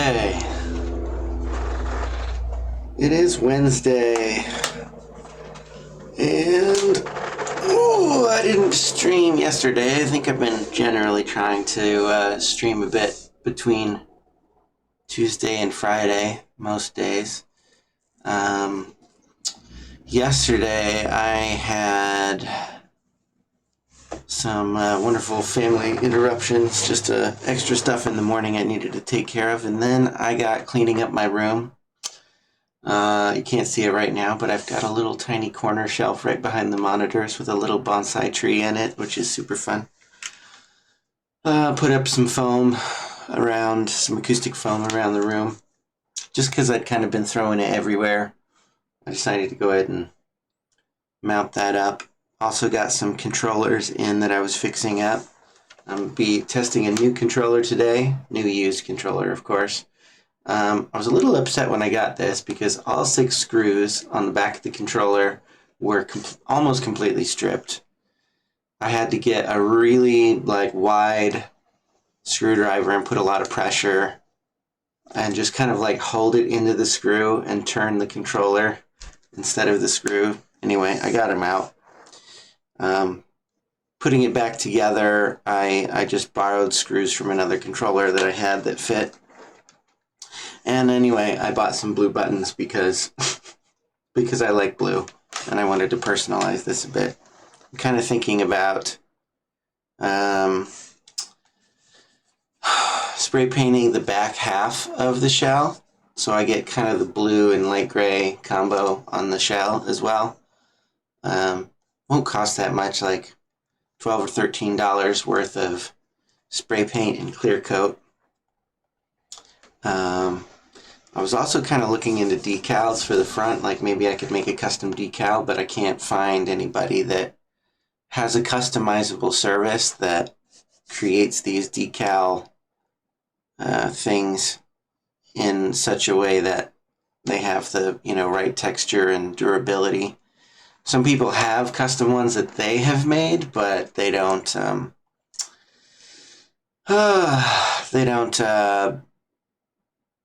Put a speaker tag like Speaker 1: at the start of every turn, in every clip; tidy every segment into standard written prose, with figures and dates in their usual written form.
Speaker 1: Okay. It is Wednesday. And I didn't stream yesterday. I think I've been generally trying to stream a bit between Tuesday and Friday, most days. Yesterday I had some wonderful family interruptions, just extra stuff in the morning I needed to take care of, and then I got cleaning up my room. You can't see it right now, but I've got a little tiny corner shelf right behind the monitors with a little bonsai tree in it, which is super fun. Put up some foam around, some acoustic foam around the room, just because I'd kind of been throwing it everywhere. I decided to go ahead and mount that up. Also got some controllers in that I was fixing up. I'm be testing a new controller today, new used controller, of course. I was a little upset when I got this because all 6 screws on the back of the controller were almost completely stripped. I had to get a really wide screwdriver and put a lot of pressure and just kind of hold it into the screw and turn the controller instead of the screw. Anyway, I got them out. Putting it back together, I just borrowed screws from another controller that I had that fit. And anyway, I bought some blue buttons because I like blue and I wanted to personalize this a bit. I'm kind of thinking about spray painting the back half of the shell, so I get kind of the blue and light gray combo on the shell as well. Won't cost that much, like $12 or $13 worth of spray paint and clear coat. I was also kind of looking into decals for the front, like maybe I could make a custom decal, but I can't find anybody that has a customizable service that creates these decal things in such a way that they have the right texture and durability. Some people have custom ones that they have made, but they don't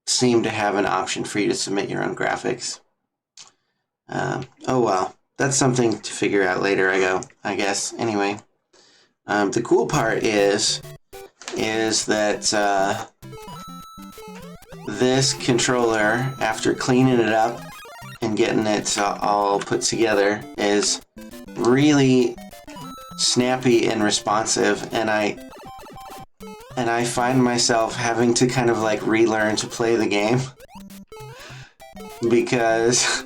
Speaker 1: seem to have an option for you to submit your own graphics. Oh well, that's something to figure out later, I guess. Anyway, the cool part is that this controller, after cleaning it up and getting it all put together, is really snappy and responsive, and I find myself having to kind of relearn to play the game because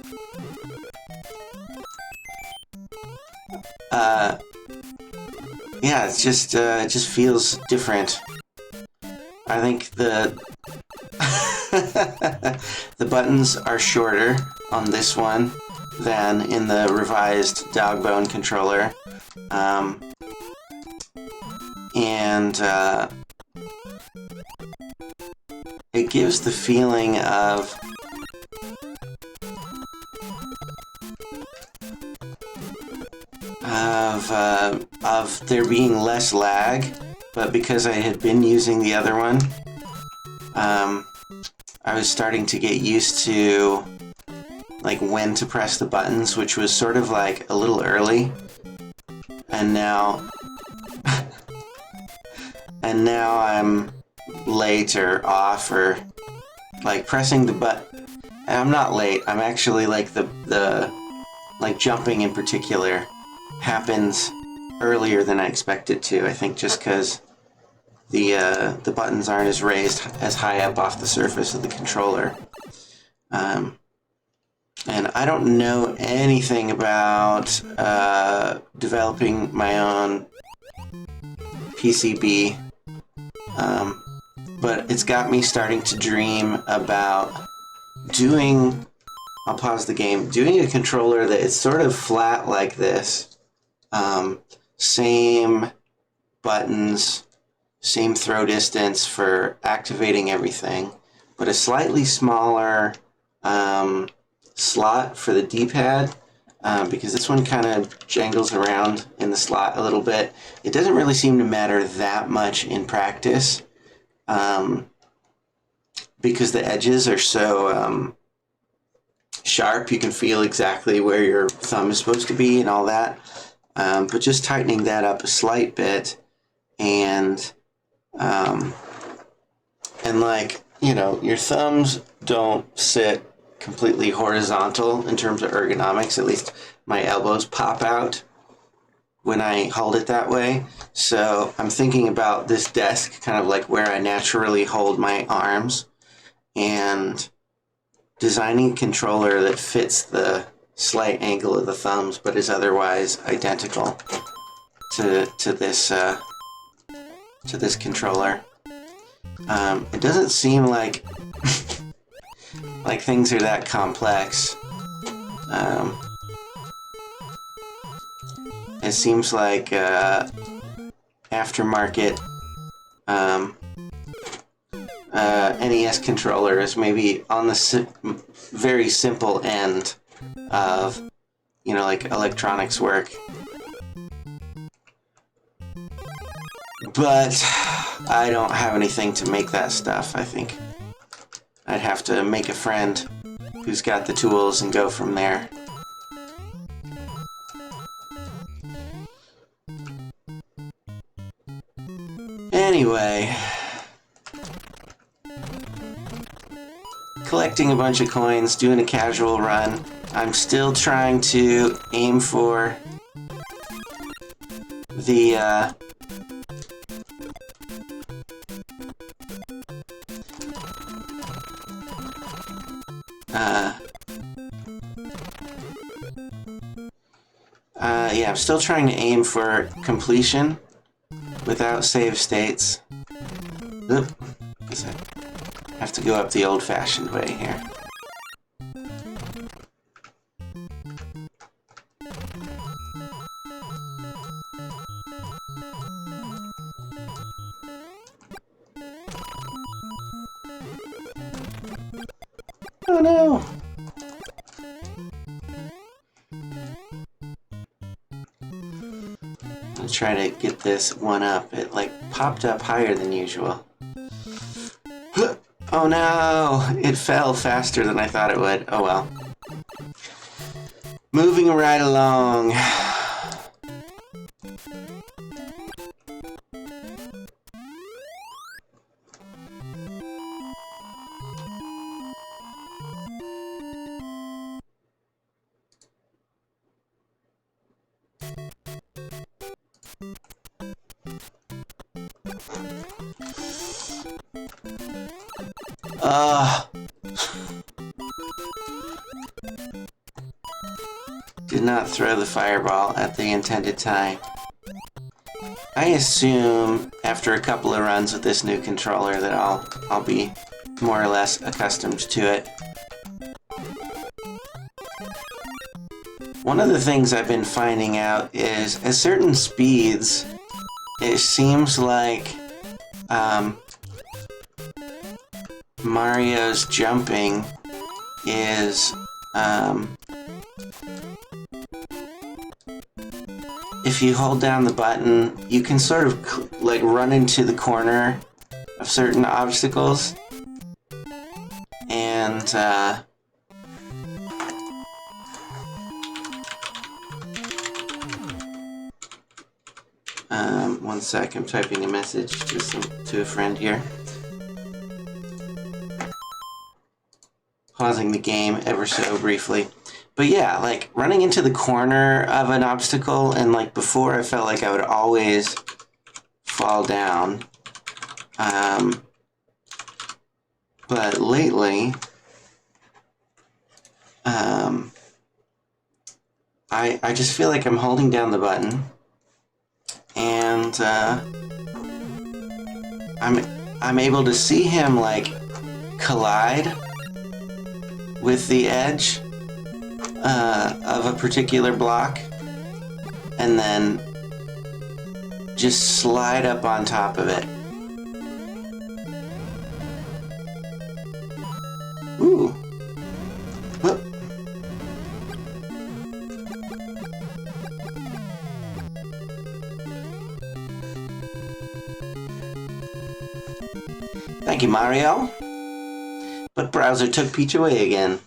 Speaker 1: yeah, it just feels different. I think the the buttons are shorter on this one than in the revised Dogbone controller, and it gives the feeling of there being less lag, but because I had been using the other one, I was starting to get used to when to press the buttons, which was sort of a little early, and now I'm late or off, or pressing the button. And I'm not late. I'm actually the jumping in particular happens earlier than I expected to. I think just because the buttons aren't as raised as high up off the surface of the controller. And I don't know anything about developing my own PCB, but it's got me starting to dream about doing, I'll pause the game, doing a controller that is sort of flat like this. Same buttons, same throw distance for activating everything, but a slightly smaller slot for the D-pad, because this one kind of jangles around in the slot a little bit. It doesn't really seem to matter that much in practice, because the edges are so sharp, you can feel exactly where your thumb is supposed to be and all that. But just tightening that up a slight bit, and like, you know, your thumbs don't sit completely horizontal in terms of ergonomics. At least my elbows pop out when I hold it that way. So I'm thinking about this desk kind of like where I naturally hold my arms, and designing a controller that fits the slight angle of the thumbs but is otherwise identical to this controller. It doesn't seem like like things are that complex. It seems like aftermarket NES controller is maybe on the very simple end of, you know, like electronics work. But I don't have anything to make that stuff. I think I'd have to make a friend who's got the tools and go from there. Anyway, collecting a bunch of coins, doing a casual run. I'm still trying to aim for the yeah, I'm still trying to aim for completion without save states. Oop. Guess I have to go up the old-fashioned way here. Oh no! I'll try to get this one up. It like popped up higher than usual. Oh no! It fell faster than I thought it would. Oh well. Moving right along. Did not throw the fireball at the intended time. I assume after a couple of runs with this new controller that I'll be more or less accustomed to it. One of the things I've been finding out is at certain speeds, it seems like Mario's jumping is if you hold down the button, you can sort of like run into the corner of certain obstacles, and one sec, I'm typing a message to a friend here. Pausing the game ever so briefly. But yeah, like running into the corner of an obstacle, and like before I felt like I would always fall down. But lately, I just feel like I'm holding down the button, and I'm able to see him like collide with the edge of a particular block, and then just slide up on top of it. Ooh. Whoop. Thank you, Mario. browser took Peach away again.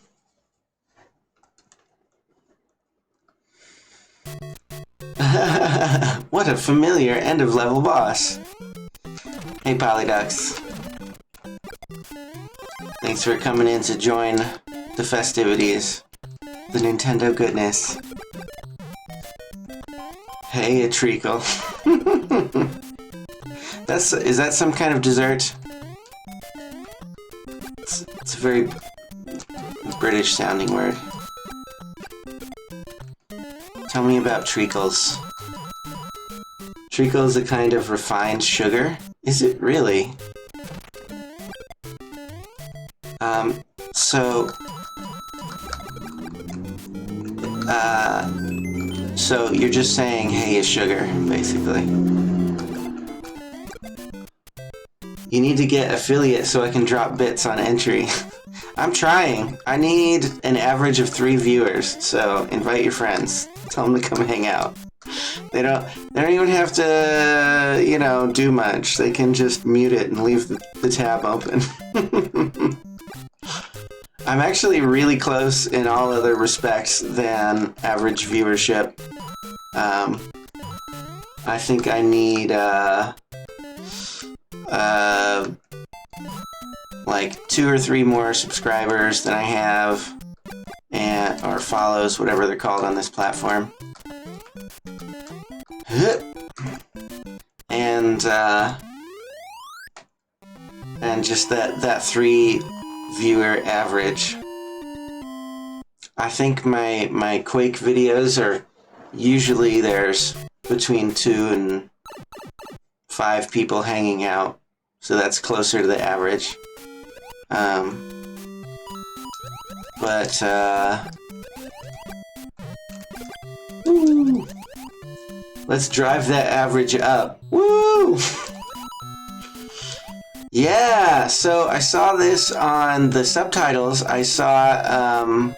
Speaker 1: What a familiar end-of-level boss. Hey, Polydux. Thanks for coming in to join the festivities. The Nintendo goodness. Hey, a treacle. Is that some kind of dessert? It's a very British sounding word. Tell me about treacles. Treacle is a kind of refined sugar? Is it really? So you're just saying, hey, is sugar, basically. You need to get affiliate so I can drop bits on entry. I'm trying. I need an average of 3 viewers, so invite your friends. Tell them to come hang out. They don't even have to, you know, do much. They can just mute it and leave the tab open. I'm actually really close in all other respects than average viewership. I think I need, like 2 or 3 more subscribers than I have, or follows, whatever they're called on this platform. And just that 3 viewer average. I think my Quake videos are usually there's between 2 and 5 people hanging out, so that's closer to the average. Woo! Let's drive that average up. Woo! Yeah, so I saw this on the subtitles. I saw,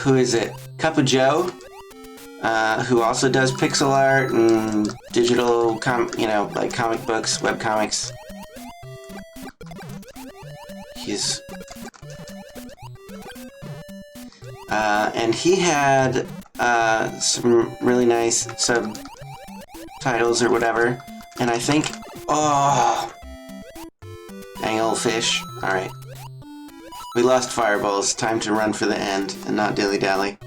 Speaker 1: who is it? Cup of Joe, who also does pixel art and digital, like comic books, webcomics. He's... and he had some really nice subtitles or whatever, and I think, oh, anglefish. All right, we lost fireballs. Time to run for the end and not dilly-dally.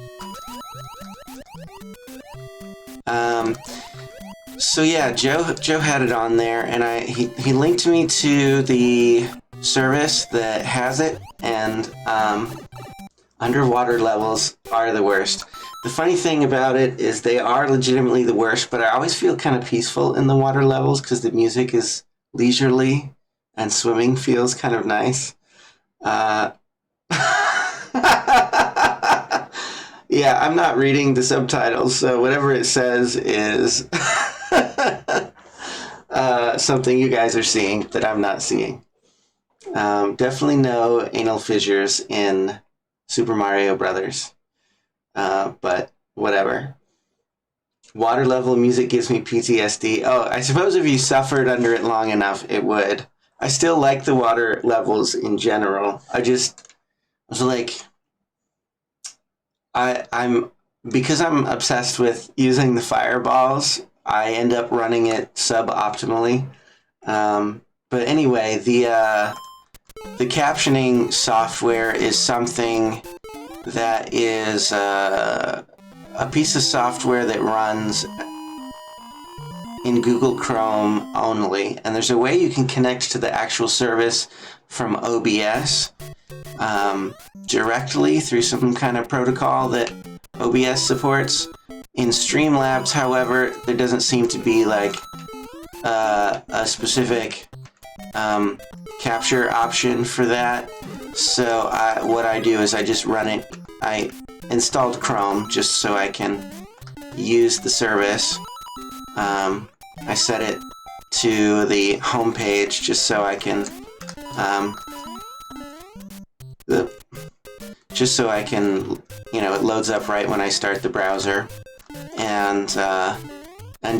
Speaker 1: So yeah, Joe had it on there, and he linked me to the service that has it, and underwater levels are the worst. The funny thing about it is they are legitimately the worst, but I always feel kind of peaceful in the water levels because the music is leisurely and swimming feels kind of nice. Yeah, I'm not reading the subtitles, so whatever it says is something you guys are seeing that I'm not seeing. Definitely no anal fissures in Super Mario Brothers, but whatever. Water level music gives me PTSD. Oh, I suppose if you suffered under it long enough, it would. I still like the water levels in general. I was like, because I'm obsessed with using the fireballs, I end up running it suboptimally. But anyway, the captioning software is something that is a piece of software that runs in Google Chrome only, and there's a way you can connect to the actual service from OBS directly through some kind of protocol that OBS supports. In Streamlabs, however, there doesn't seem to be like a specific capture option for that. So what I do is I just run it. I installed Chrome just so I can use the service. I set it to the home page just so I can it loads up right when I start the browser, and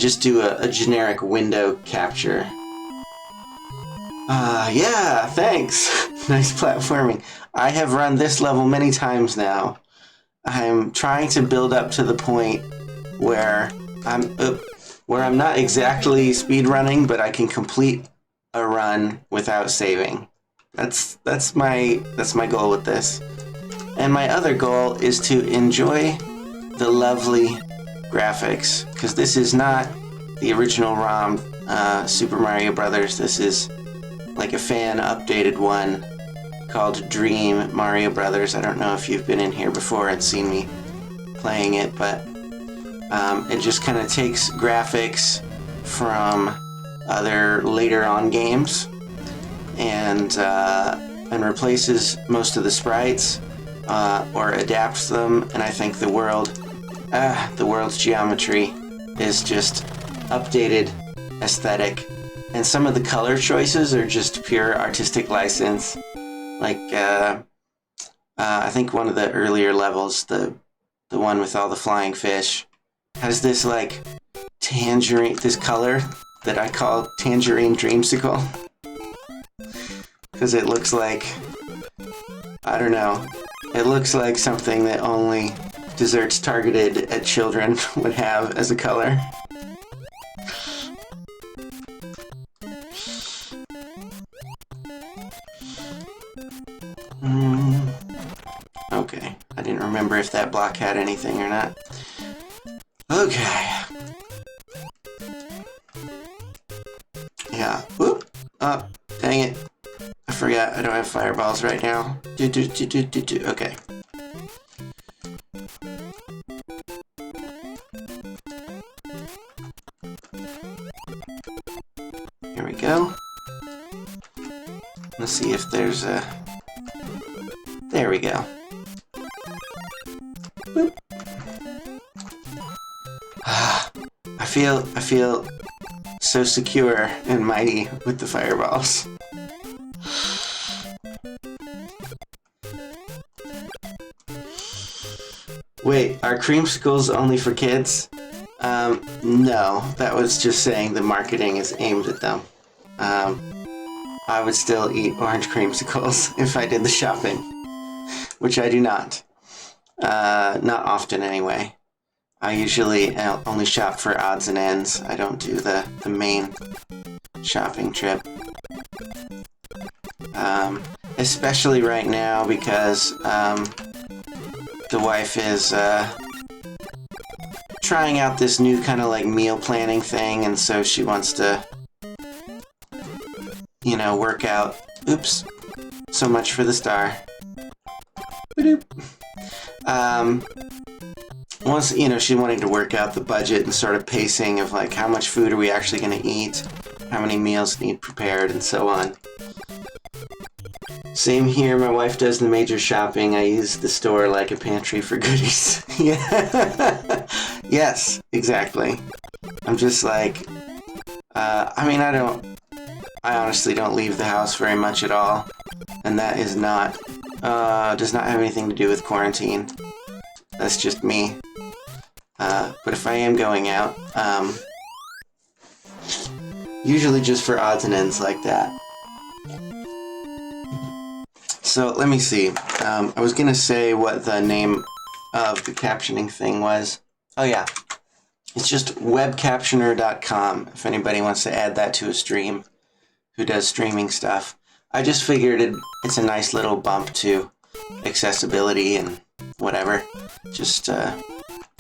Speaker 1: just do a generic window capture. Yeah, thanks. Nice platforming. I have run this level many times now. I'm trying to build up to the point where I'm not exactly speedrunning, but I can complete a run without saving. That's my goal with this. And my other goal is to enjoy the lovely graphics, because this is not the original ROM Super Mario Brothers. This is like a fan updated one called Dream Mario Brothers. I don't know if you've been in here before and seen me playing it, but it just kind of takes graphics from other later on games and replaces most of the sprites or adapts them. And I think the world's geometry is just updated aesthetic, and some of the color choices are just pure artistic license. Like I think one of the earlier levels, the one with all the flying fish, has this like tangerine, this color that I call tangerine dreamsicle, because it looks like, I don't know, it looks like something that only desserts targeted at children would have as a color. Okay, I didn't remember if that block had anything or not. Okay. Yeah. Whoop. Oh, dang it. I forgot I don't have fireballs right now. Okay. Here we go. Let's see if there's a... There we go. Boop. I feel so secure and mighty with the fireballs. Wait, are creamsicles only for kids? No, that was just saying the marketing is aimed at them. I would still eat orange creamsicles if I did the shopping, which I do not. Not often anyway. I usually only shop for odds and ends. I don't do the main shopping trip. Especially right now because the wife is trying out this new kind of like meal planning thing, and so she wants to, you know, work out. Oops. So much for the star. Once, you know, she wanted to work out the budget and sort of pacing of like how much food are we actually going to eat, how many meals need prepared, and so on. Same here, my wife does the major shopping. I use the store like a pantry for goodies. Yeah. Yes, exactly. I'm just like, I mean, I honestly don't leave the house very much at all. And that is not, does not have anything to do with quarantine. That's just me. But if I am going out, usually just for odds and ends like that. So let me see. I was gonna say what the name of the captioning thing was. Oh yeah, it's just webcaptioner.com. If anybody wants to add that to a stream, who does streaming stuff. I just figured it's a nice little bump to accessibility and whatever. Just a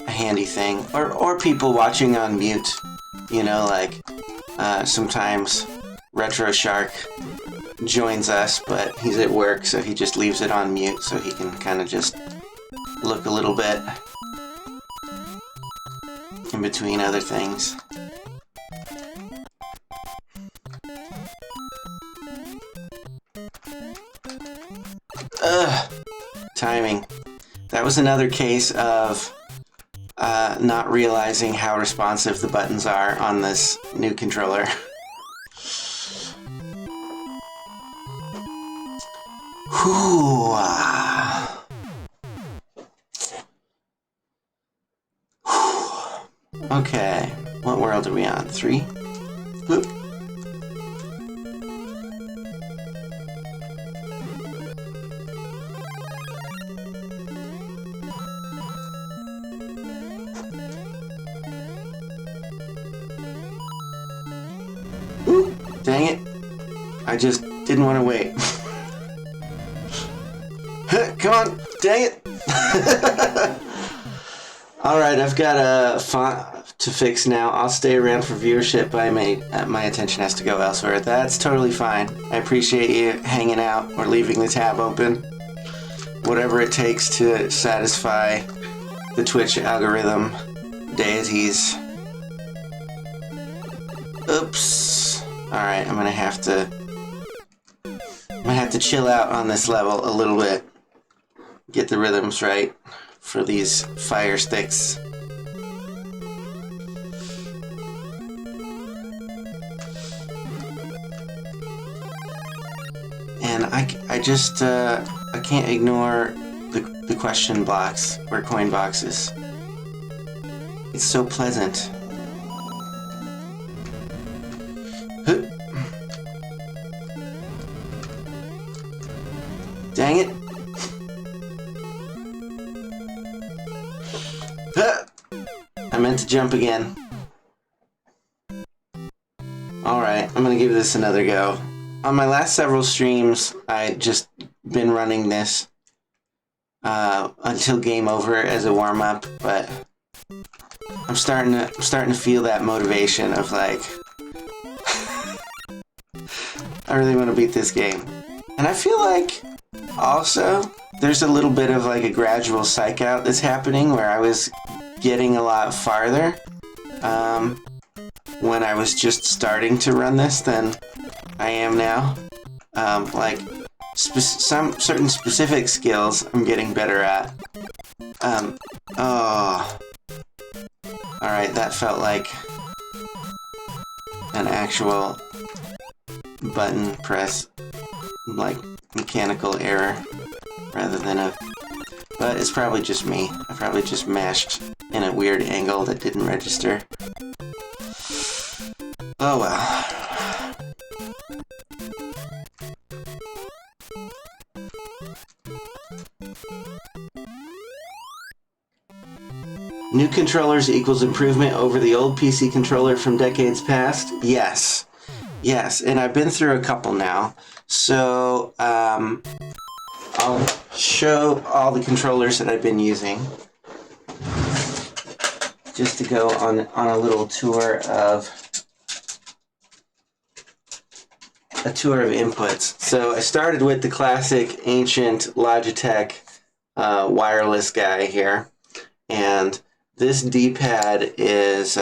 Speaker 1: handy thing. Or people watching on mute. You know, like sometimes Retro Shark joins us, but he's at work, so he just leaves it on mute so he can kind of just look a little bit in between other things. Ugh, timing. That was another case of not realizing how responsive the buttons are on this new controller. Whew. Okay, what world are we on? 3? Boop. I just didn't want to wait. Come on, dang it! Alright, I've got a font to fix now. I'll stay around for viewership, but my attention has to go elsewhere. That's totally fine. I appreciate you hanging out or leaving the tab open. Whatever it takes to satisfy the Twitch algorithm deities. Oops. Alright, I'm gonna have to chill out on this level a little bit. Get the rhythms right for these fire sticks. And I just I can't ignore the question blocks or coin boxes. It's so pleasant. Dang it. I meant to jump again. Alright, I'm gonna give this another go. On my last several streams, I just been running this until game over as a warm-up, but I'm starting to feel that motivation of like I really want to beat this game. And I feel like also there's a little bit of like a gradual psych out that's happening where I was getting a lot farther when I was just starting to run this than I am now. Like some certain specific skills I'm getting better at. Oh. Alright, that felt like an actual button press, like mechanical error rather than a... But it's probably just me. I probably just mashed in a weird angle that didn't register. Oh well. New controllers equals improvement over the old PC controller from decades past? Yes. Yes, and I've been through a couple now. So, I'll show all the controllers that I've been using. Just to go on a little tour of inputs. So I started with the classic ancient Logitech wireless guy here, and this D-pad is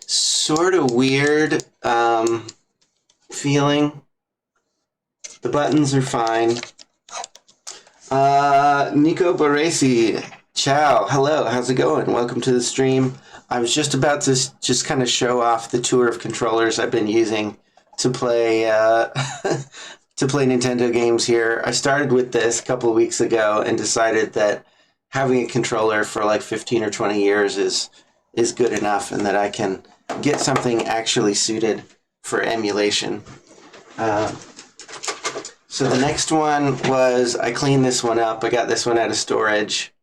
Speaker 1: sort of weird feeling. The buttons are fine. Nico Baresi, ciao, hello, how's it going? Welcome to the stream. I was just about to just kind of show off the tour of controllers I've been using to play to play Nintendo games here. I started with this a couple of weeks ago and decided that having a controller for like 15 or 20 years is good enough, and that I can get something actually suited for emulation. So the next one was, I cleaned this one up. I got this one out of storage.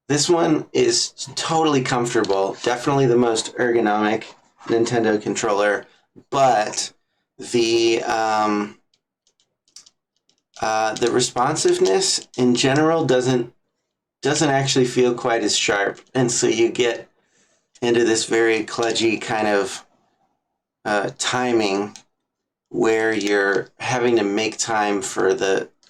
Speaker 1: This one is totally comfortable. Definitely the most ergonomic Nintendo controller, but the responsiveness in general doesn't actually feel quite as sharp, and so you get into this very kludgy kind of timing where you're having to make time for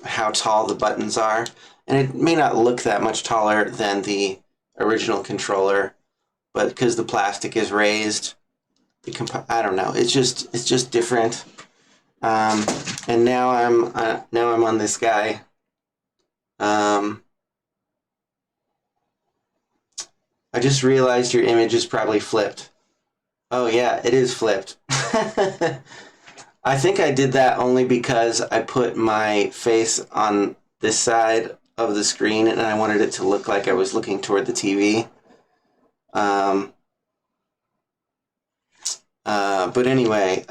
Speaker 1: how tall the buttons are, and it may not look that much taller than the original controller, but because the plastic is raised, I don't know. It's just different. And now I'm on this guy. I just realized your image is probably flipped. Oh yeah, it is flipped. I think I did that only because I put my face on this side of the screen and I wanted it to look like I was looking toward the TV. But anyway,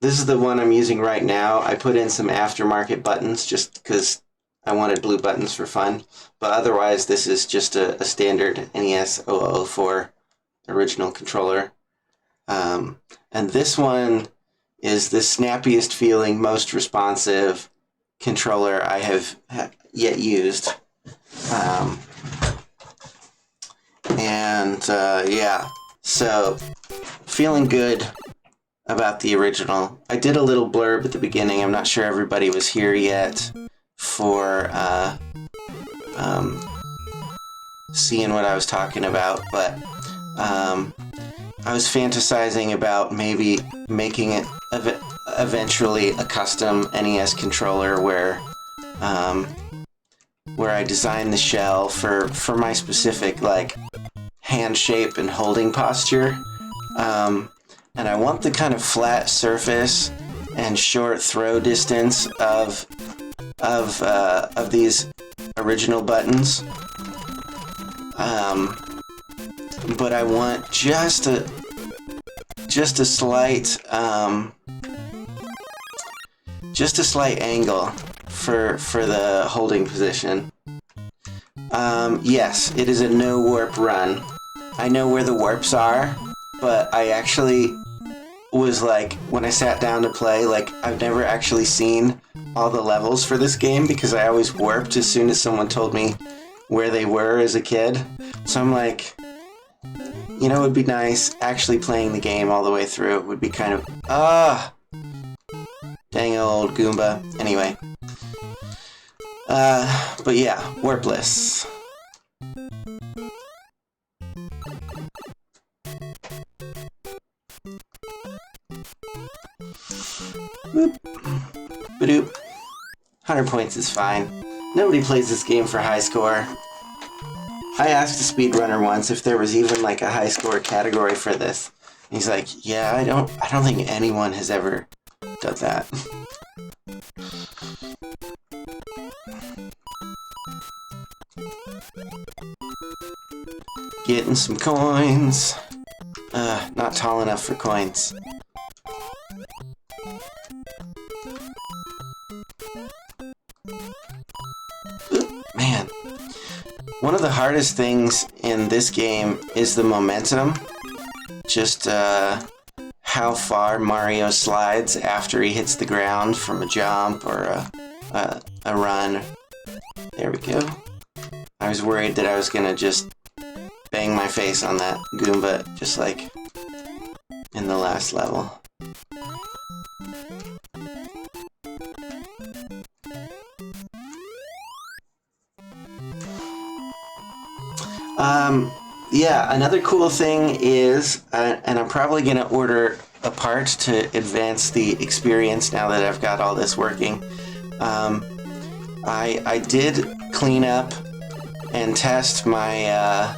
Speaker 1: this is the one I'm using right now. I put in some aftermarket buttons just because I wanted blue buttons for fun. But otherwise, this is just a standard NES 0004 original controller. And And this one is the snappiest feeling, most responsive controller I have yet used. Yeah, so feeling good about the original. I did a little blurb at the beginning. I'm not sure everybody was here yet for seeing what I was talking about, but I was fantasizing about maybe making it eventually a custom NES controller where I design the shell for my specific like hand shape and holding posture, and I want the kind of flat surface and short throw distance of these original buttons, but I want just a slight angle for the holding position. Yes, it is a no warp run. I know where the warps are, but I actually was like, when I sat down to play, like, I've never actually seen all the levels for this game because I always warped as soon as someone told me where they were as a kid. So I'm like, you know, it would be nice actually playing the game all the way through. It would be kind of, dang old Goomba. Anyway. But yeah, warpless. Boop. Badoop. 100 points is fine. Nobody plays this game for high score. I asked a speedrunner once if there was even like a high score category for this. And he's like, yeah, I don't think anyone has ever done that. Getting some coins. Not tall enough for coins. Man. One of the hardest things in this game is the momentum. Just how far Mario slides after he hits the ground from a jump or a run. There we go. I was worried that I was gonna just bang my face on that Goomba, just like in the last level. Yeah, another cool thing is, and I'm probably going to order a part to advance the experience now that I've got all this working. I did clean up and test my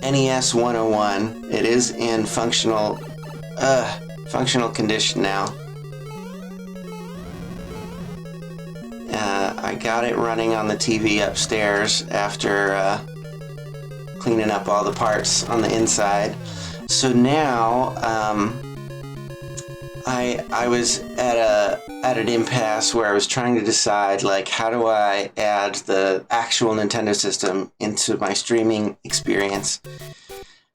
Speaker 1: NES 101. It is in functional condition now. I got it running on the TV upstairs after cleaning up all the parts on the inside. So now I was at an impasse where I was trying to decide, like, how do I add the actual Nintendo system into my streaming experience?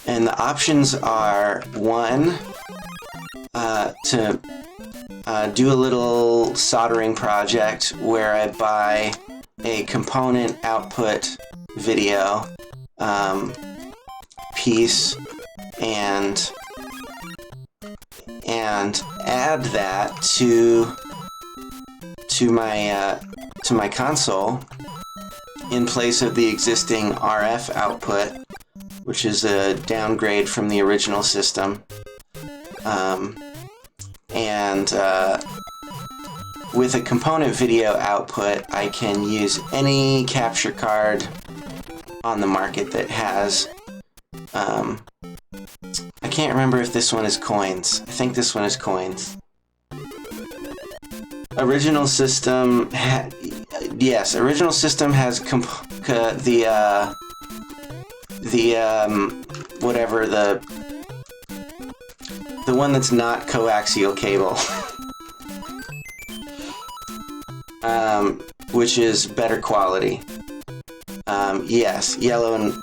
Speaker 1: And the options are, one, to do a little soldering project where I buy a component output video piece and add that to my console in place of the existing RF output, which is a downgrade from the original system. With a component video output, I can use any capture card on the market that has, I can't remember if this one is coins. I think this one is coins. Original system, yes, original system has whatever, the one that's not coaxial cable. Which is better quality. Yes, yellow and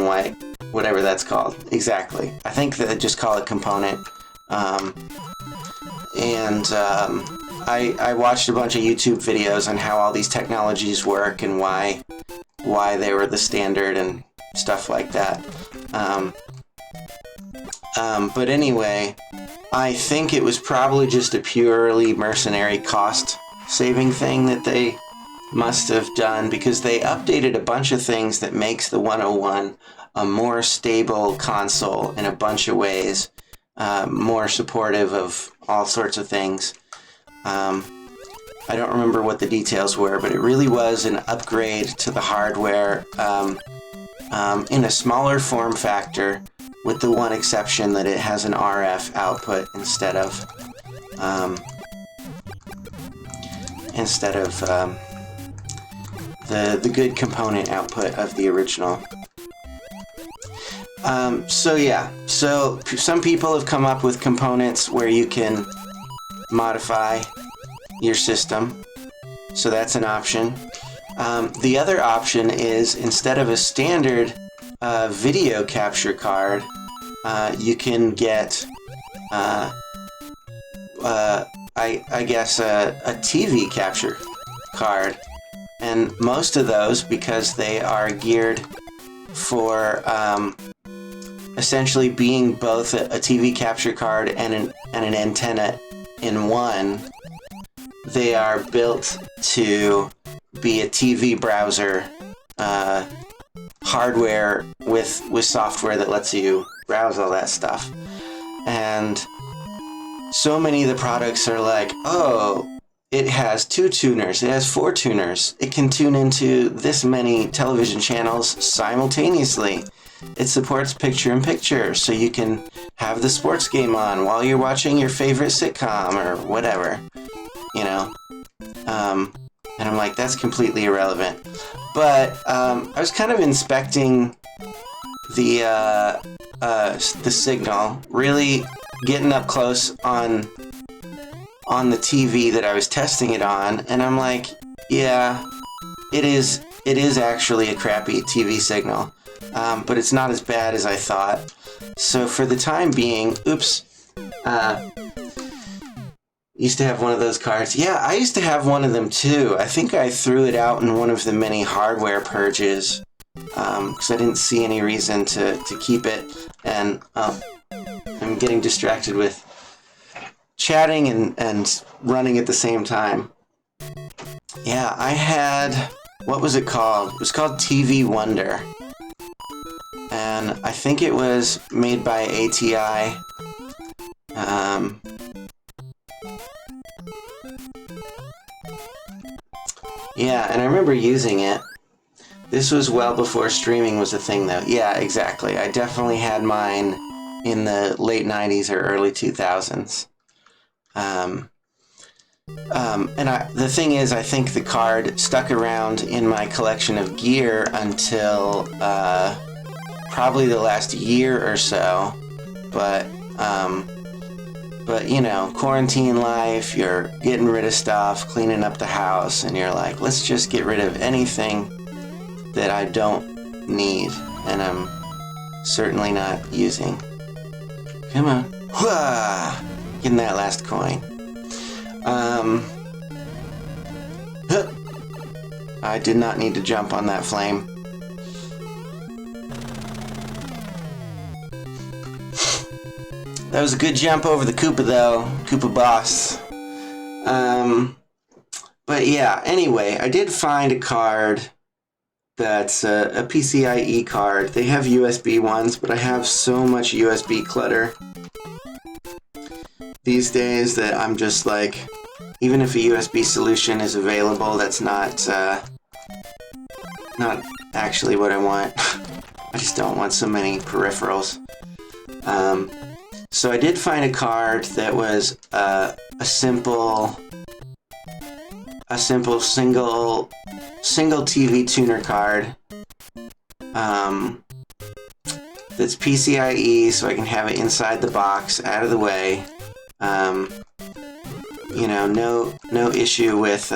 Speaker 1: white. whatever that's called. Exactly. I think they just call it component. I watched a bunch of YouTube videos on how all these technologies work and why they were the standard and stuff like that. But anyway, I think it was probably just a purely mercenary cost-saving thing that they must have done, because they updated a bunch of things that makes the 101 a more stable console in a bunch of ways, more supportive of all sorts of things. I don't remember what the details were, but it really was an upgrade to the hardware in a smaller form factor, with the one exception that it has an RF output instead of the good component output of the original. So yeah, so some people have come up with components where you can modify your system, so that's an option. The other option is, instead of a standard video capture card, you can get I guess a TV capture card, and most of those, because they are geared for essentially being both a TV capture card and an antenna in one, they are built to be a TV browser hardware with software that lets you browse all that stuff. And so many of the products are like, oh, it has 2 tuners, it has 4 tuners, it can tune into this many television channels simultaneously. It supports picture-in-picture, so you can have the sports game on while you're watching your favorite sitcom or whatever, you know. And I'm like, that's completely irrelevant. But I was kind of inspecting the signal, really getting up close on the TV that I was testing it on, and I'm like, yeah, it is actually a crappy TV signal, but it's not as bad as I thought. So for the time being, used to have one of those cards. Yeah, I used to have one of them too. I think I threw it out in one of the many hardware purges, because I didn't see any reason to keep it, and I'm getting distracted with chatting and running at the same time. Yeah, I had, what was it called? It was called TV Wonder, and I think it was made by ATI. Yeah, and I remember using it. This was well before streaming was a thing, though. Yeah, exactly. I definitely had mine in the late 90s or early 2000s. The thing is, I think the card stuck around in my collection of gear until probably the last year or so. But you know, quarantine life, you're getting rid of stuff, cleaning up the house, and you're like, let's just get rid of anything that I don't need, and I'm certainly not using. Come on. Whoa! Getting that last coin. I did not need to jump on that flame. That was a good jump over the Koopa, though. Koopa boss. But yeah, anyway, I did find a card that's a PCIe card. They have USB ones, but I have so much USB clutter these days that I'm just like, even if a USB solution is available, that's not actually what I want. I just don't want so many peripherals. So I did find a card that was a simple single TV tuner card. That's PCIe, so I can have it inside the box, out of the way. You know, no issue with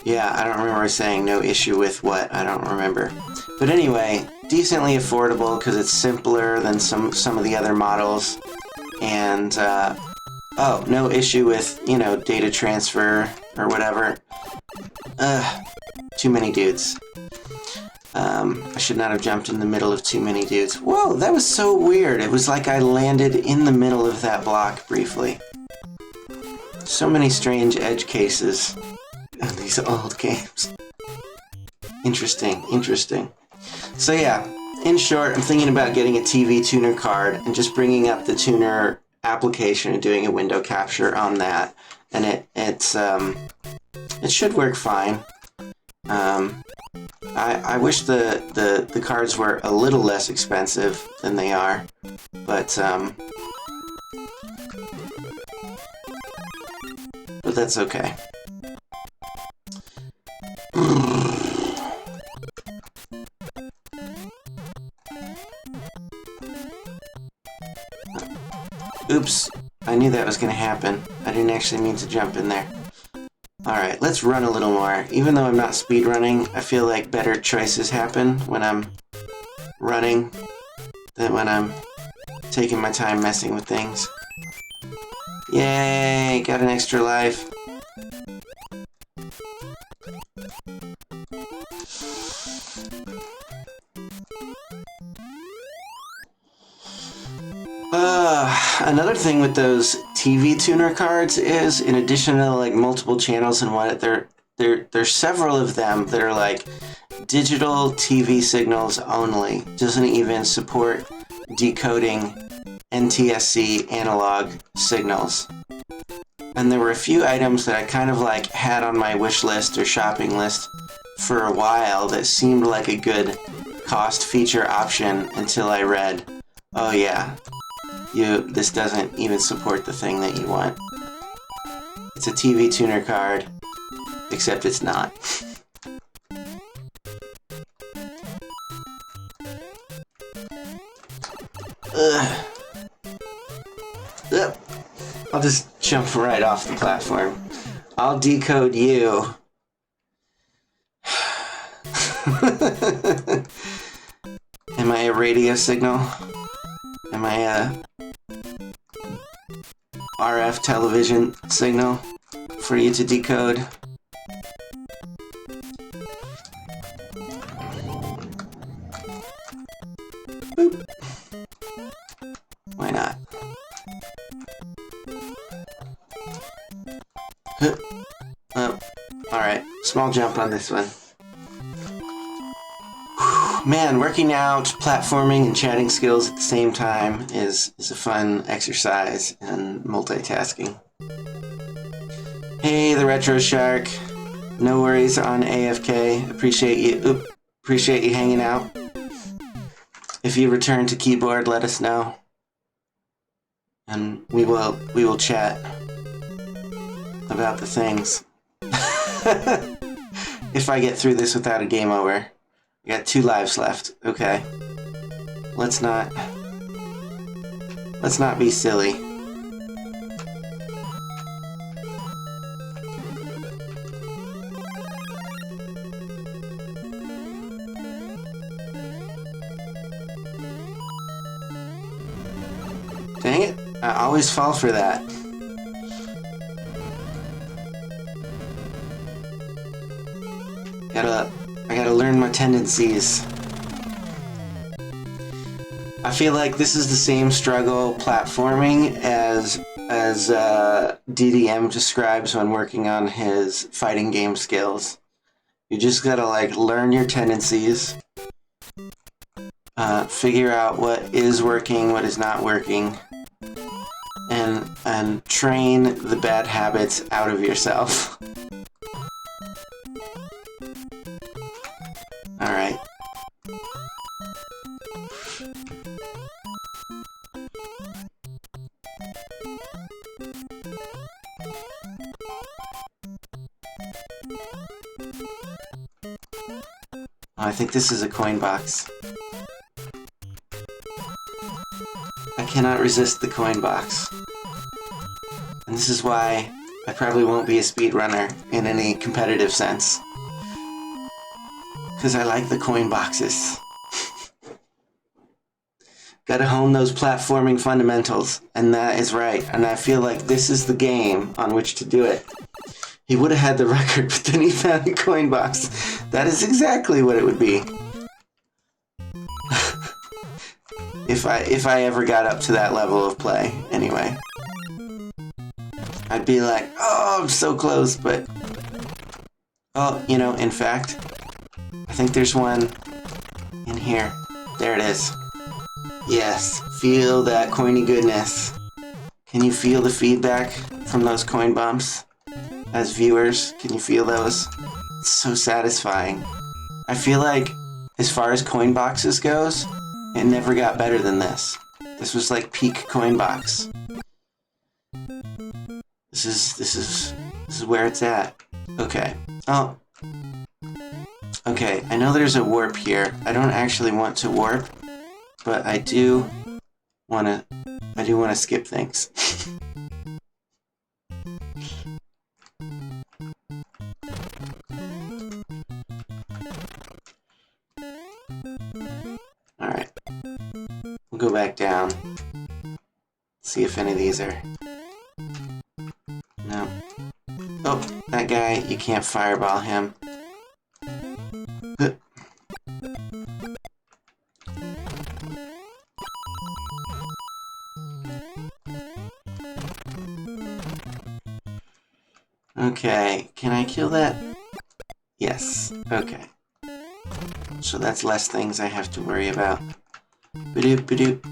Speaker 1: Yeah, I don't remember saying no issue with what. I don't remember. But anyway, decently affordable because it's simpler than some of the other models. And, oh, no issue with, you know, data transfer or whatever. Too many dudes. I should not have jumped in the middle of too many dudes. Whoa, that was so weird. It was like I landed in the middle of that block briefly. So many strange edge cases in these old games. Interesting, interesting. So yeah, in short, I'm thinking about getting a TV tuner card and just bringing up the tuner application and doing a window capture on that. And it should work fine. I wish the cards were a little less expensive than they are, but that's okay. Oops, I knew that was going to happen. I didn't actually mean to jump in there. Alright, let's run a little more. Even though I'm not speedrunning, I feel like better choices happen when I'm running than when I'm taking my time messing with things. Yay, got an extra life. Another thing with those TV tuner cards is, in addition to like multiple channels and what, there's several of them that are like digital TV signals only. Doesn't even support decoding NTSC analog signals. And there were a few items that I kind of like had on my wish list or shopping list for a while that seemed like a good cost feature option until I read, oh yeah, this doesn't even support the thing that you want. It's a TV tuner card, except it's not. Ugh. Yep. I'll just jump right off the platform. I'll decode you. Am I a radio signal? Am I a RF television signal for you to decode? Boop. Why not? Oh, alright, small jump on this one. Man, working out platforming and chatting skills at the same time is a fun exercise in multitasking. Hey, the Retro Shark. No worries on AFK. Appreciate you hanging out. If you return to keyboard, let us know, and we will chat about the things. If I get through this without a game over. I got 2 lives left. Okay. Let's not be silly. Dang it. I always fall for that. I gotta learn my tendencies. I feel like this is the same struggle platforming as DDM describes when working on his fighting game skills. You just gotta like learn your tendencies, figure out what is working, what is not working, and train the bad habits out of yourself. Alright. Oh, I think this is a coin box. I cannot resist the coin box. And this is why I probably won't be a speedrunner in any competitive sense. Because I like the coin boxes. Gotta hone those platforming fundamentals, and that is right. And I feel like this is the game on which to do it. He would have had the record, but then he found a coin box. That is exactly what it would be. if I ever got up to that level of play, anyway. I'd be like, oh, I'm so close, but... Oh, you know, in fact, I think there's one in here. There it is. Yes, feel that coiny goodness. Can you feel the feedback from those coin bumps? As viewers, can you feel those? It's so satisfying. I feel like, as far as coin boxes goes, it never got better than this. This was like peak coin box. This is where it's at. Okay. Oh. Okay, I know there's a warp here. I don't actually want to warp, but I do wanna skip things. Alright. We'll go back down. See if any of these are... No. Oh, that guy, you can't fireball him. Okay, can I kill that? Yes, okay. So that's less things I have to worry about. Ba-doop, ba-doop.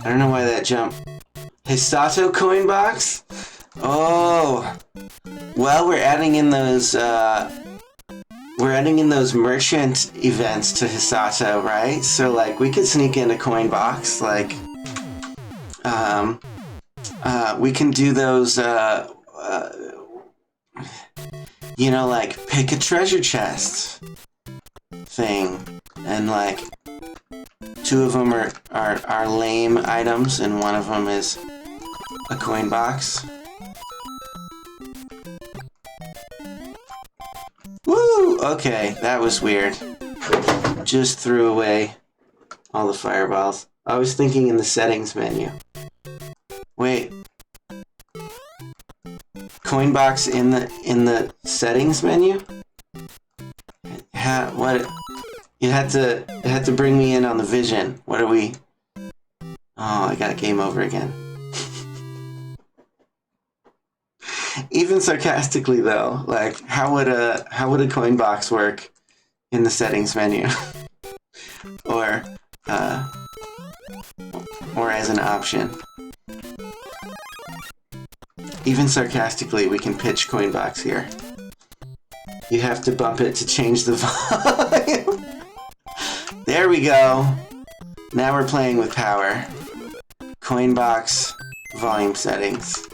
Speaker 1: I don't know why that jump... Hisato coin box? Oh! Well, we're adding in those merchant events to Hisato, right? So, like, we could sneak in a coin box, like... we can do those, you know, like, pick a treasure chest thing. And, like, two of them are lame items, and one of them is a coin box. Woo! Okay, that was weird. Just threw away all the fireballs. I was thinking in the settings menu. Wait. Coin box in the settings menu? What? It had to bring me in on the vision. What are we? Oh, I got a game over again. Even sarcastically though, like how would a coin box work in the settings menu? or as an option. Even sarcastically, we can pitch coin box here. You have to bump it to change the volume. There we go. Now we're playing with power. Coin box volume settings.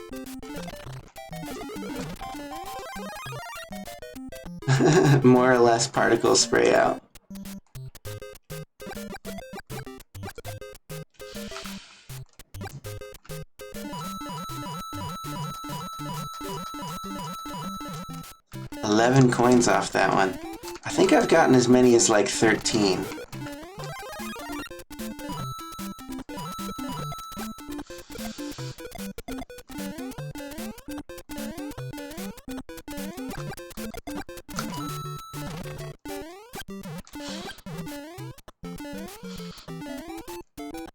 Speaker 1: More or less particles spray out. $11 coins off that one. I think I've gotten as many as like 13.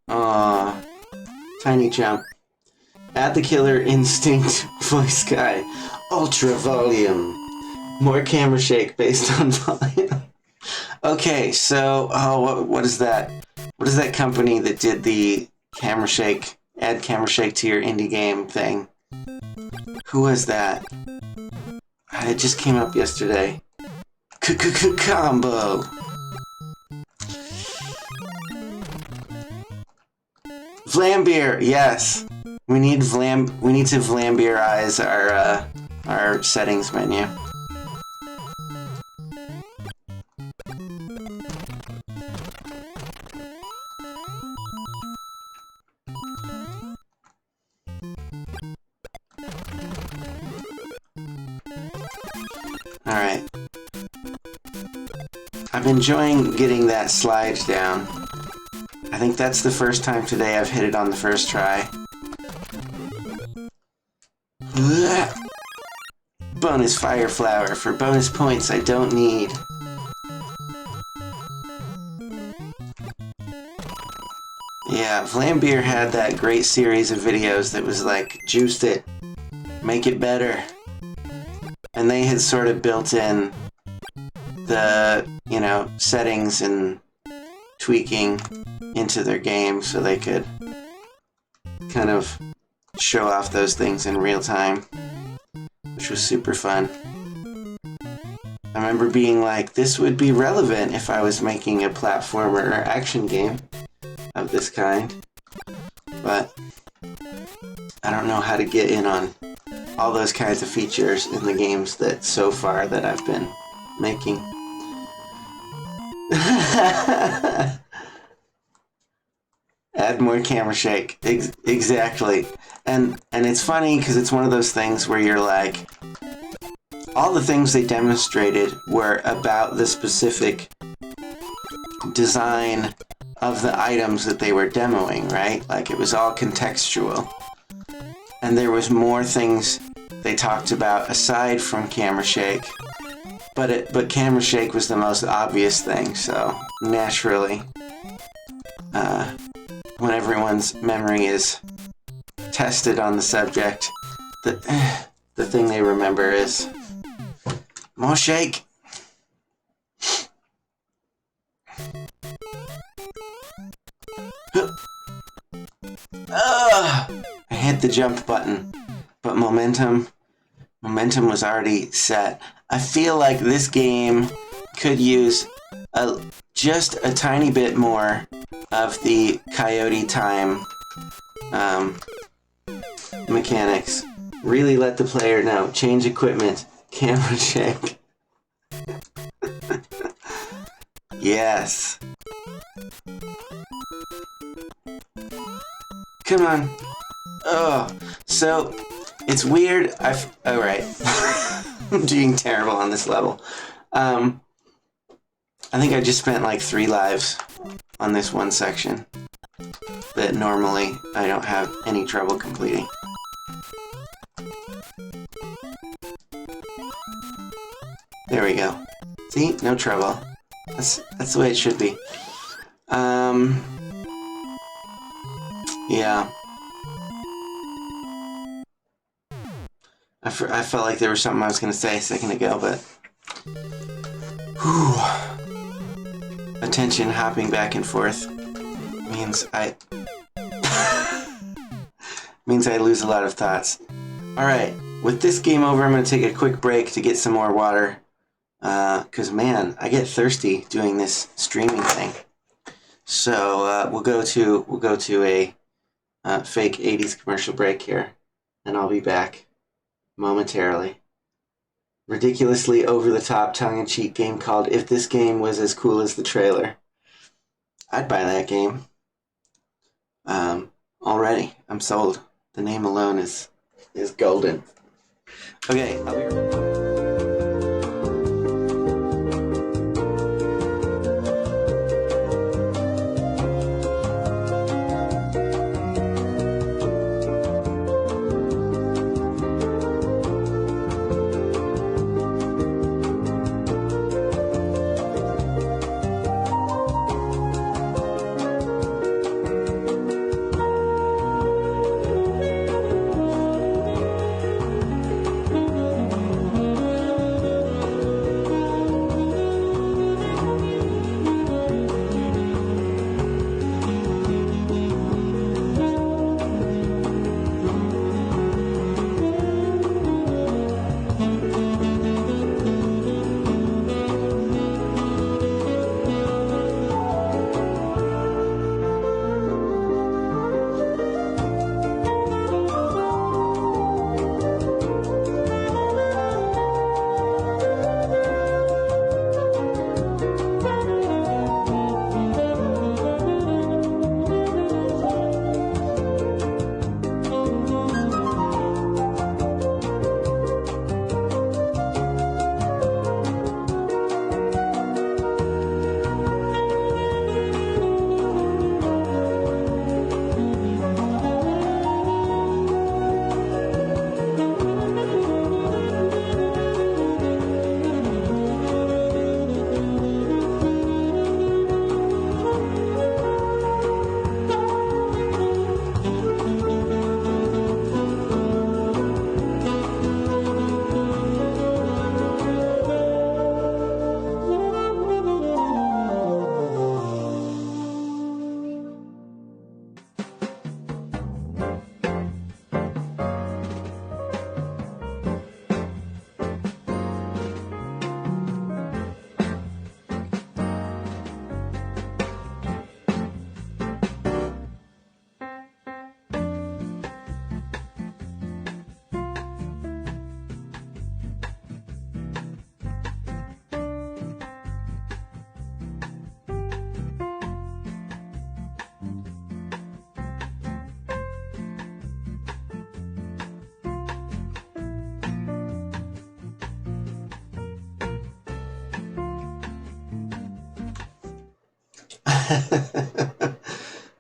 Speaker 1: Aww. Tiny jump. Add the killer instinct voice guy. Ultra volume. More camera shake based on volume. Okay, so what is that? What is that company that did the camera shake? Add camera shake to your indie game thing. Who was that? It just came up yesterday. Combo. Vlambeer, yes. We need to Vlambeerize our settings menu. Alright. I'm enjoying getting that slide down. I think that's the first time today I've hit it on the first try. Ugh. Bonus fire flower for bonus points I don't need. Yeah, Vlambeer had that great series of videos that was like, juiced it, make it better. And they had sort of built in the, you know, settings and tweaking into their game so they could kind of show off those things in real time, which was super fun. I remember being like, this would be relevant if I was making a platformer or action game of this kind, but I don't know how to get in on all those kinds of features in the games that so far that I've been making. Add more camera shake. Exactly. And it's funny because it's one of those things where you're like, all the things they demonstrated were about the specific design of the items that they were demoing, right? Like, it was all contextual. And there was more things they talked about aside from camera shake. But camera shake was the most obvious thing, so naturally, when everyone's memory is tested on the subject, the thing they remember is more shake. I hit the jump button, but momentum was already set. I feel like this game could use just a tiny bit more of the coyote time mechanics. Really let the player know. Change equipment. Camera shake. Yes. Come on. Oh, so it's weird. Alright. I'm doing terrible on this level. I think I just spent like 3 lives on this one section that normally I don't have any trouble completing. There we go. See? No trouble. That's the way it should be. Yeah. I felt like there was something I was going to say a second ago, but... Whew. Attention hopping back and forth means I... means I lose a lot of thoughts. Alright, with this game over, I'm going to take a quick break to get some more water. Because, man, I get thirsty doing this streaming thing. So, we'll go to a fake 80s commercial break here, and I'll be back momentarily. Ridiculously over-the-top, tongue-in-cheek game called If This Game Was As Cool As the Trailer. I'd buy that game. Already. I'm sold. The name alone is golden. Okay, I'll be right back.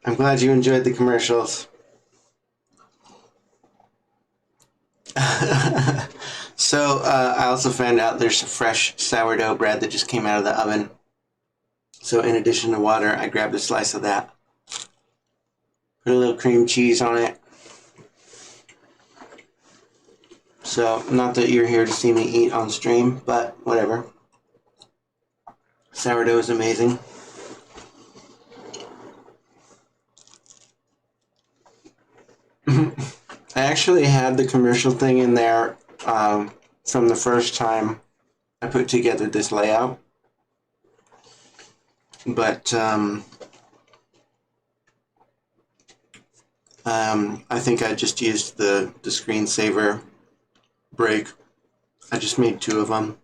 Speaker 1: I'm glad you enjoyed the commercials. So, I also found out there's fresh sourdough bread that just came out of the oven. So, in addition to water, I grabbed a slice of that. Put a little cream cheese on it. So, not that you're here to see me eat on stream, but whatever. Sourdough is amazing. I actually had the commercial thing in there from the first time I put together this layout. But I think I just used the screensaver break. I just made 2 of them.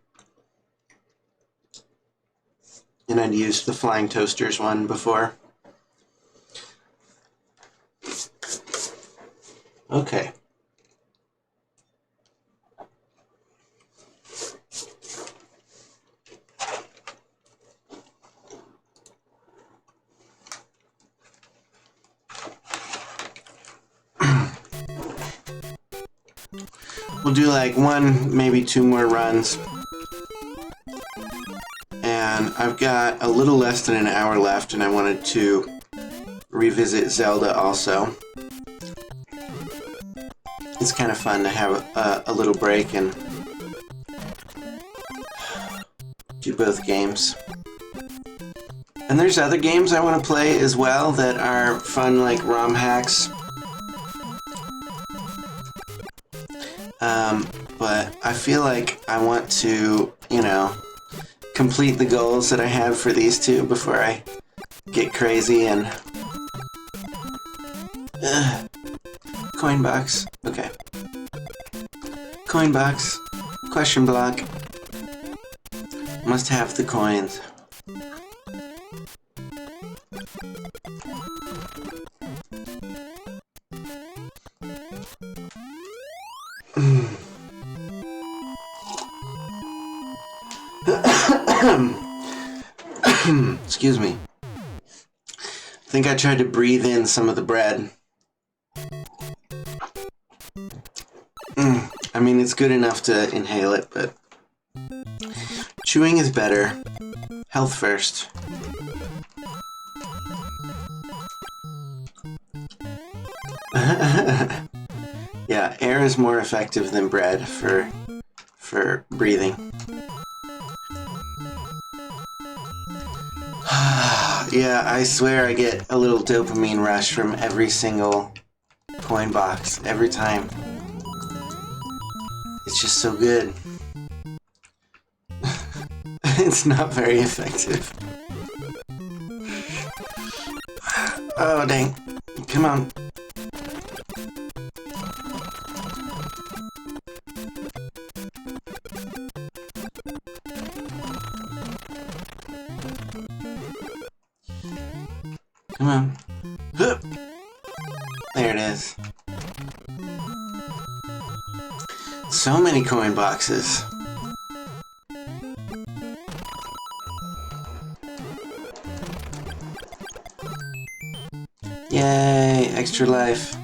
Speaker 1: And I'd used the Flying Toasters one before. Okay. We'll do like 1, maybe 2 more runs. And I've got a little less than an hour left, and I wanted to revisit Zelda also. It's kind of fun to have a little break and do both games. And there's other games I want to play as well that are fun, like ROM hacks. But I feel like I want to, you know, complete the goals that I have for these 2 before I get crazy and... Coin box. Okay. Coin box. Question block. Must have the coins. Excuse me. I think I tried to breathe in some of the bread. I mean, it's good enough to inhale it, but chewing is better. Health first. Yeah, air is more effective than bread for breathing. Yeah, I swear I get a little dopamine rush from every single coin box, every time. It's just so good. It's not very effective. Oh, dang. Come on. Come on. Hup. There it is. So many coin boxes. Yay, extra life.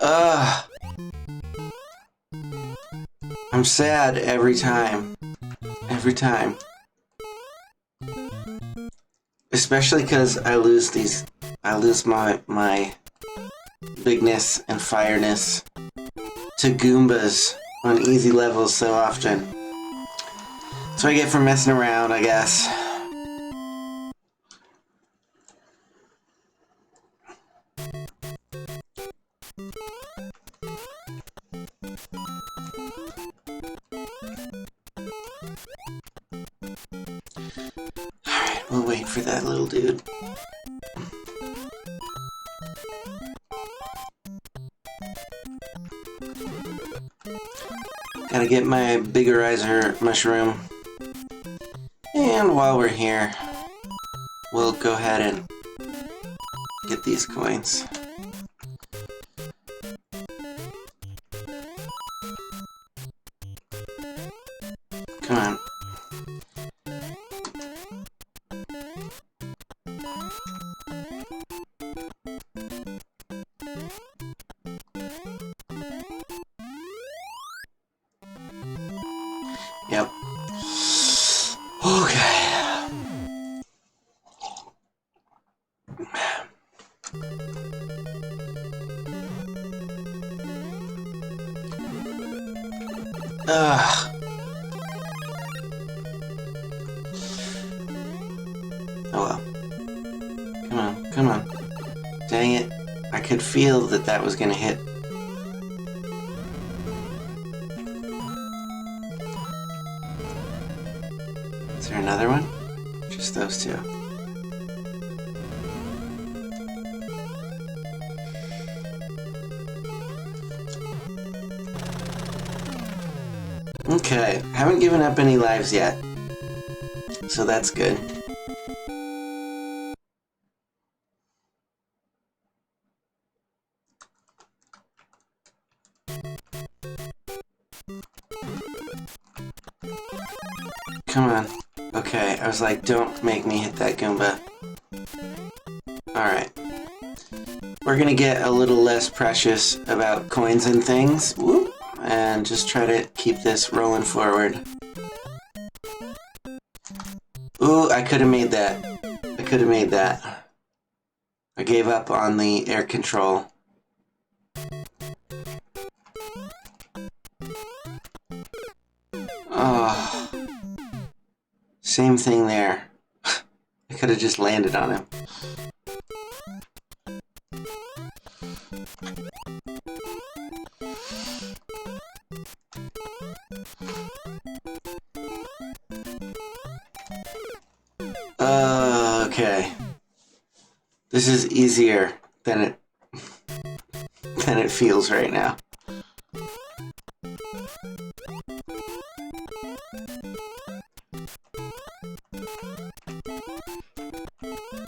Speaker 1: Ugh. I'm sad every time. Every time. Especially because I lose my bigness and fireness to Goombas on easy levels so often. That's what I get for messing around, I guess. Alright, we'll wait for that little dude. Gotta get my Biggerizer mushroom. And while we're here, we'll go ahead and get these coins. Ugh. Oh well. Come on, come on. Dang it. I could feel that that was gonna hit. Is there another one? Just those two. Okay, haven't given up any lives yet. So that's good. Come on. Okay, I was like, don't make me hit that Goomba. Alright. We're gonna get a little less precious about coins and things. Whoop, and just try to keep this rolling forward. Ooh, I could have made that. I could have made that. I gave up on the air control. Oh. Same thing there. I could have just landed on him. Okay. This is easier than it feels right now.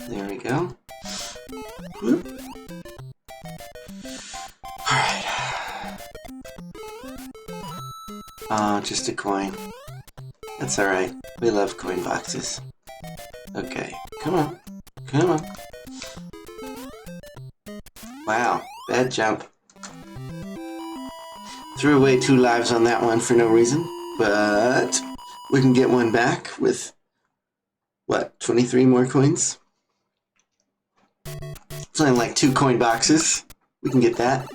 Speaker 1: There we go. Whoop. Alright. Oh, just a coin. That's alright. We love coin boxes. Okay, come on. Come on. Wow, bad jump. Threw away 2 lives on that one for no reason, but we can get one back with, what, 23 more coins? It's only like 2 coin boxes. We can get that.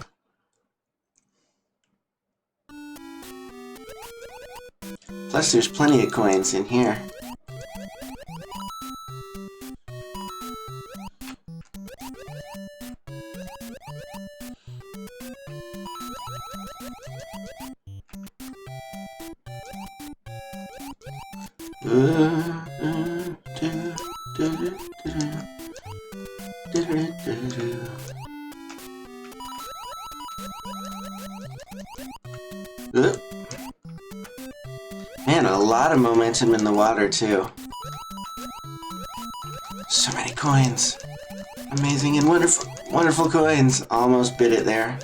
Speaker 1: Plus, there's plenty of coins in here. Man, a lot of momentum in the water, too. So many coins. Amazing and wonderful, wonderful coins. Almost bit it there.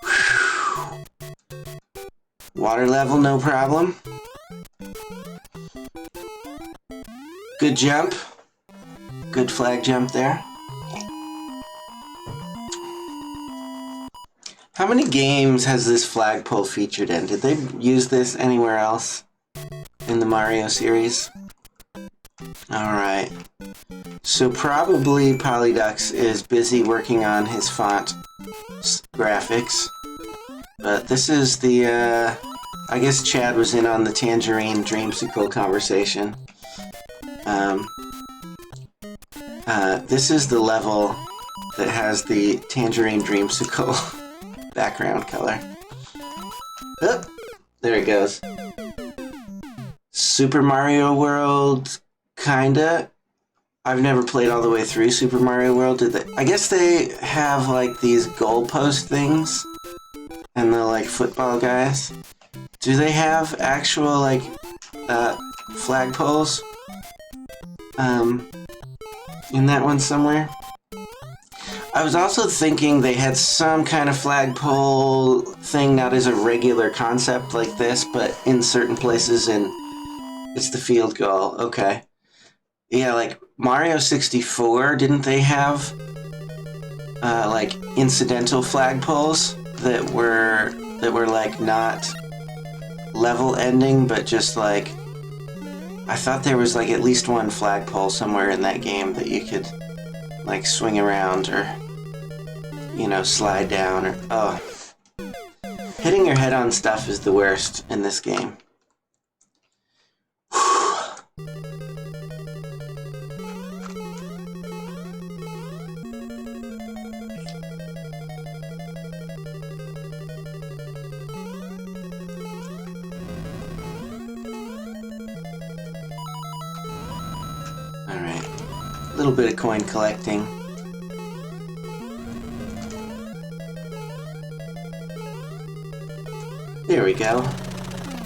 Speaker 1: Whew. Water level, no problem. Good jump. Good flag jump there. How many games has this flagpole featured in? Did they use this anywhere else in the Mario series? Alright. So probably Polydux is busy working on his font graphics. But this is the, I guess Chad was in on the Tangerine Dreamsicle conversation. This is the level that has the Tangerine Dreamsicle background color. Oh, there it goes. Super Mario World, kinda. I've never played all the way through Super Mario World. Did they? I guess they have like these goalpost things and the like football guys. Do they have actual like flagpoles? In that one somewhere? I was also thinking they had some kind of flagpole thing, not as a regular concept like this, but in certain places, and it's the field goal. Okay. Yeah, like Mario 64, didn't they have like incidental flagpoles that were like not level ending, but just like I thought there was like at least one flagpole somewhere in that game that you could like swing around or, you know, slide down or... Oh. Hitting your head on stuff is the worst in this game. Alright, a little bit of coin collecting. There we go.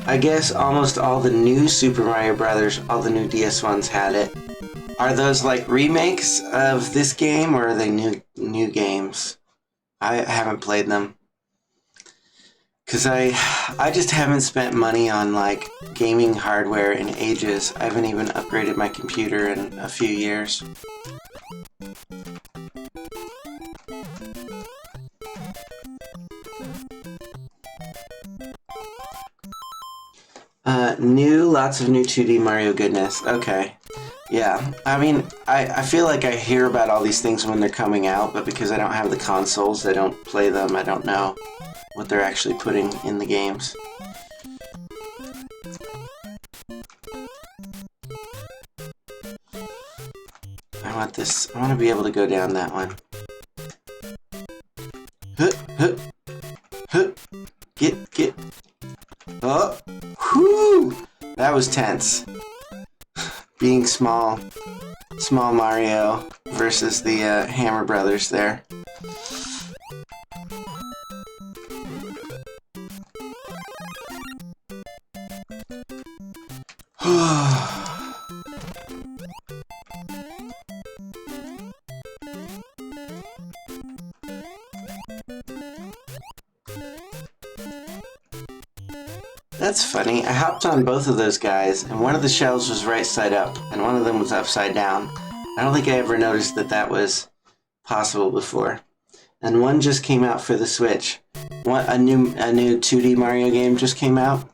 Speaker 1: I guess almost all the new Super Mario Brothers, all the new DS ones had it. Are those like remakes of this game, or are they new games? I haven't played them. Cause I just haven't spent money on like gaming hardware in ages. I haven't even upgraded my computer in a few years. Lots of new 2D Mario goodness. Okay. Yeah, I mean, I feel like I hear about all these things when they're coming out, but because I don't have the consoles, I don't play them, I don't know what they're actually putting in the games. I want this, I want to be able to go down that one. Hup, hup, hup, get. Oh, whoo! That was tense. Being small Mario versus the Hammer Brothers there. That's funny. I hopped on both of those guys, and one of the shells was right side up, and one of them was upside down. I don't think I ever noticed that that was possible before. And one just came out for the Switch. A new 2D Mario game just came out.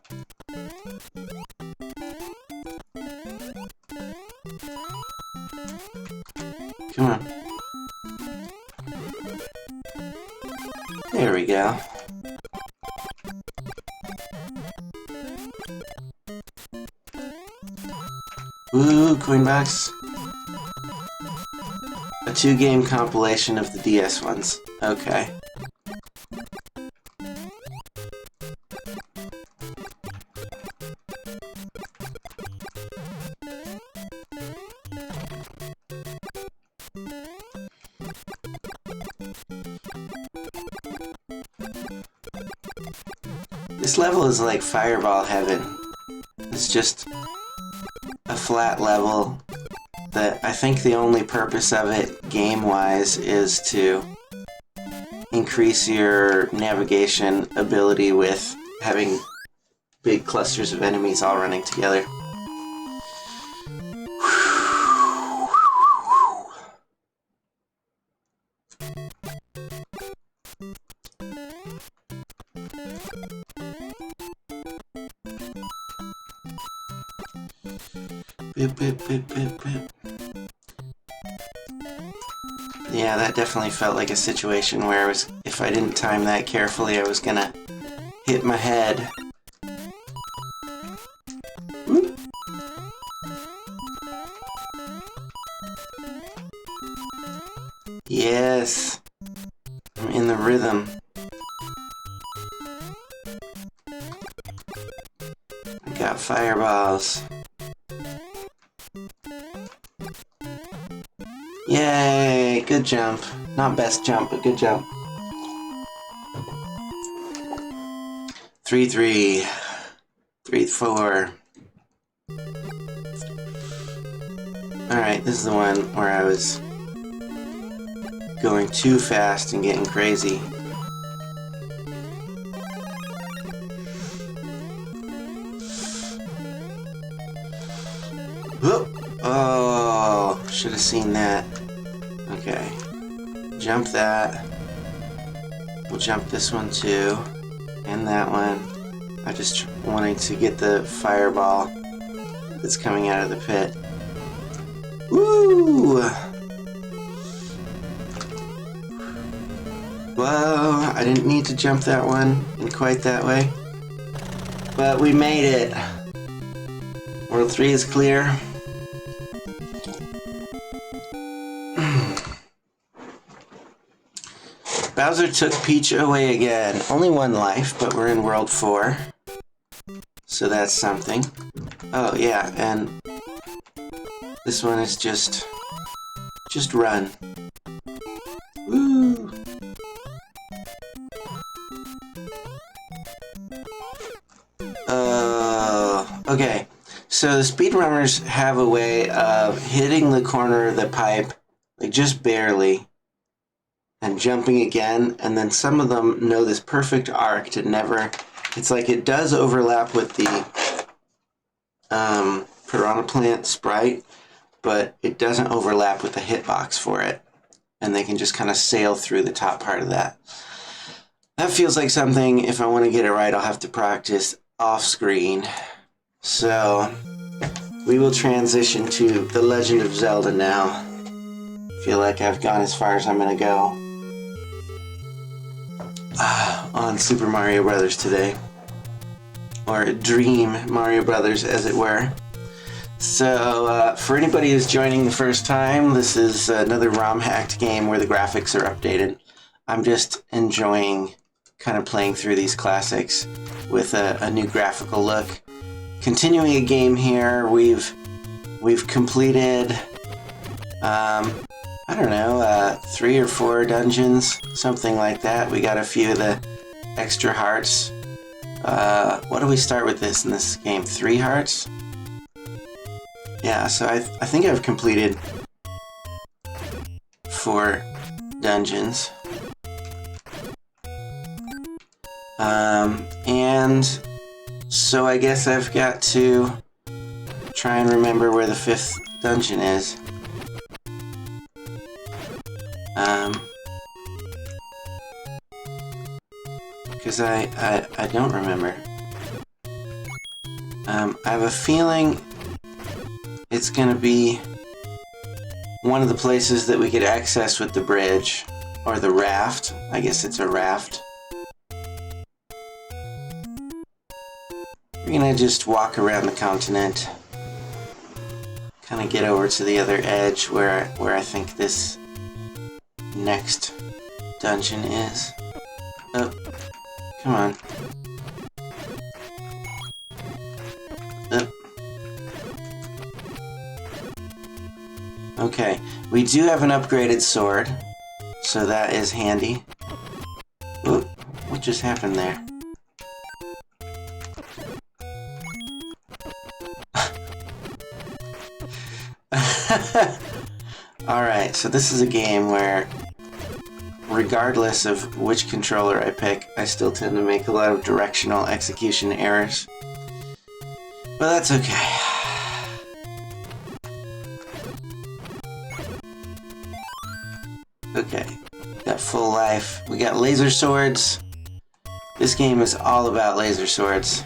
Speaker 1: Come on. There we go. Ooh, coin box. A 2-game compilation of the DS ones. Okay. This level is like Fireball Heaven. It's just a flat level that I think the only purpose of it game-wise is to increase your navigation ability with having big clusters of enemies all running together. Bip, bip, bip, bip, bip. Yeah, that definitely felt like a situation where if I didn't time that carefully, I was gonna hit my head. Whoop. Yes! I'm in the rhythm. I got fireballs. Yay! Good jump. Not best jump, but good jump. 3-3. 3-4. Alright, this is the one where I was going too fast and getting crazy. Whoop! Oh, should have seen that. Okay. Jump that. We'll jump this one too. And that one. I just wanted to get the fireball. that's coming out of the pit. Woo! Whoa, I didn't need to jump that one in quite that way. But we made it. World 3 is clear. Bowser took Peach away again. Only one life, but we're in World 4. So that's something. Oh, yeah, and this one is just run. Woo! Okay. So the speedrunners have a way of hitting the corner of the pipe, like just barely, and jumping again, and then some of them know this perfect arc to never... It's like it does overlap with the Piranha Plant sprite, but it doesn't overlap with the hitbox for it. And they can just kind of sail through the top part of that. That feels like something, if I want to get it right, I'll have to practice off-screen. So, we will transition to The Legend of Zelda now. Feel like I've gone as far as I'm going to go on Super Mario Brothers today. Or Dream Mario Brothers, as it were. So, for anybody who's joining the first time, this is another ROM-hacked game where the graphics are updated. I'm just enjoying kind of playing through these classics with a new graphical look. Continuing a game here, we've completed, I don't know, 3 or 4 dungeons, something like that. We got a few of the extra hearts. What do we start with this in this game? 3 hearts? Yeah, so I think I've completed 4 dungeons. And so I guess I've got to try and remember where the 5th dungeon is. Because I don't remember. I have a feeling it's gonna be one of the places that we could access with the bridge, or the raft. I guess it's a raft. We're gonna just walk around the continent, kind of get over to the other edge where I think this next dungeon is. Oh, come on. Oh. Okay, we do have an upgraded sword, so that is handy. Ooh, what just happened there? Alright, so this is a game where, regardless of which controller I pick, I still tend to make a lot of directional execution errors. But that's okay. Okay, got full life. We got laser swords. This game is all about laser swords.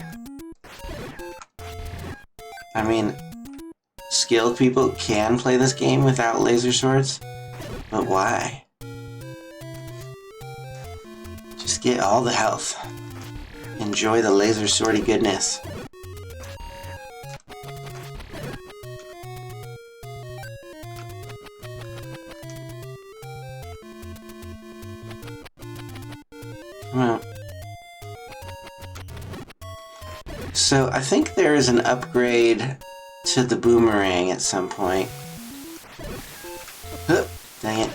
Speaker 1: I mean, skilled people can play this game without laser swords, but why? Just get all the health. Enjoy the laser swordy goodness. Come on. So I think there is an upgrade to the boomerang at some point. Oh, dang it.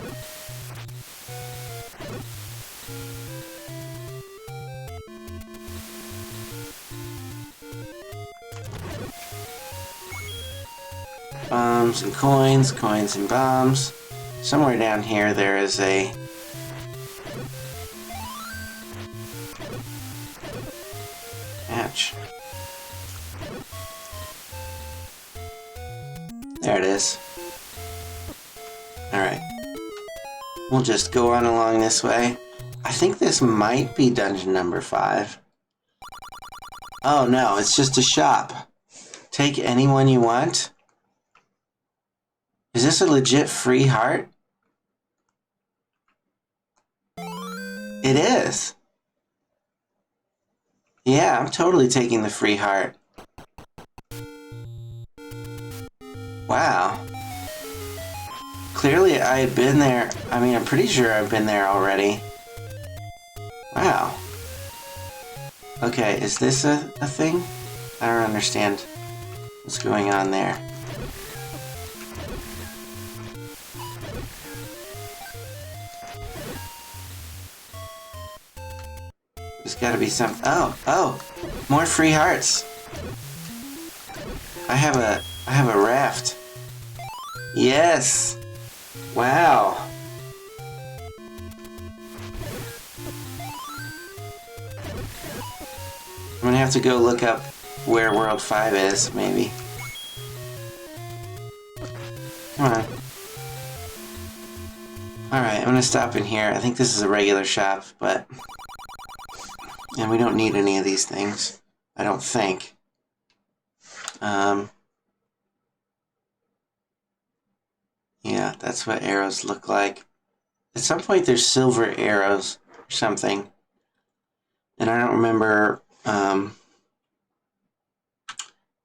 Speaker 1: Bombs and coins, coins and bombs. Somewhere down here there is a hatch. There it is. Alright. We'll just go on along this way. I think this might be dungeon number 5. Oh no, it's just a shop. Take anyone you want? Is this a legit free heart? It is. Yeah, I'm totally taking the free heart. Wow. Clearly I had been there. I mean, I'm pretty sure I've been there already. Wow. Okay, is this a thing? I don't understand what's going on there. There's gotta be some... Oh! More free hearts! I have a raft. Yes! Wow! I'm gonna have to go look up where World 5 is, maybe. Come on. Alright, I'm gonna stop in here. I think this is a regular shop, but... And we don't need any of these things. I don't think. Yeah, that's what arrows look like. At some point there's silver arrows or something. And I don't remember...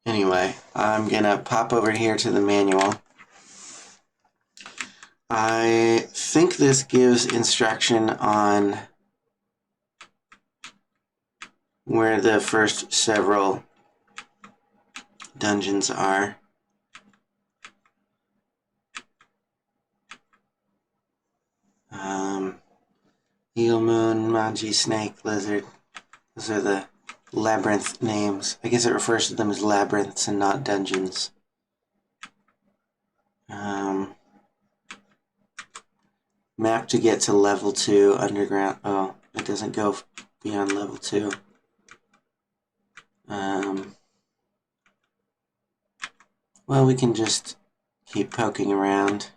Speaker 1: Anyway, I'm gonna pop over here to the manual. I think this gives instruction on where the first several dungeons are. Eel Moon, Manji, Snake, Lizard. Those are the labyrinth names. I guess it refers to them as labyrinths and not dungeons. Map to get to level 2 underground. Oh, it doesn't go beyond level 2. Well, we can just keep poking around.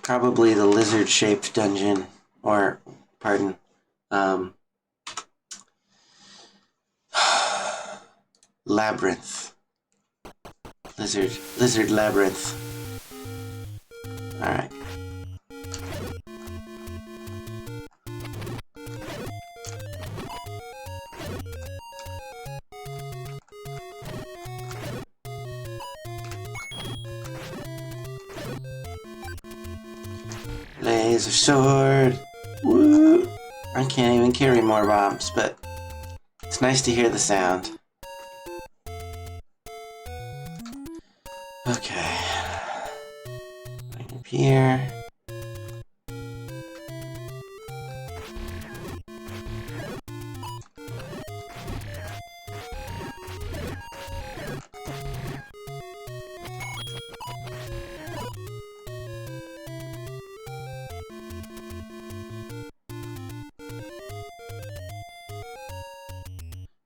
Speaker 1: Probably the lizard-shaped dungeon, or, pardon, labyrinth. Lizard labyrinth. Alright. Laser sword. Woo! I can't even carry more bombs, but it's nice to hear the sound. Okay. Right up here.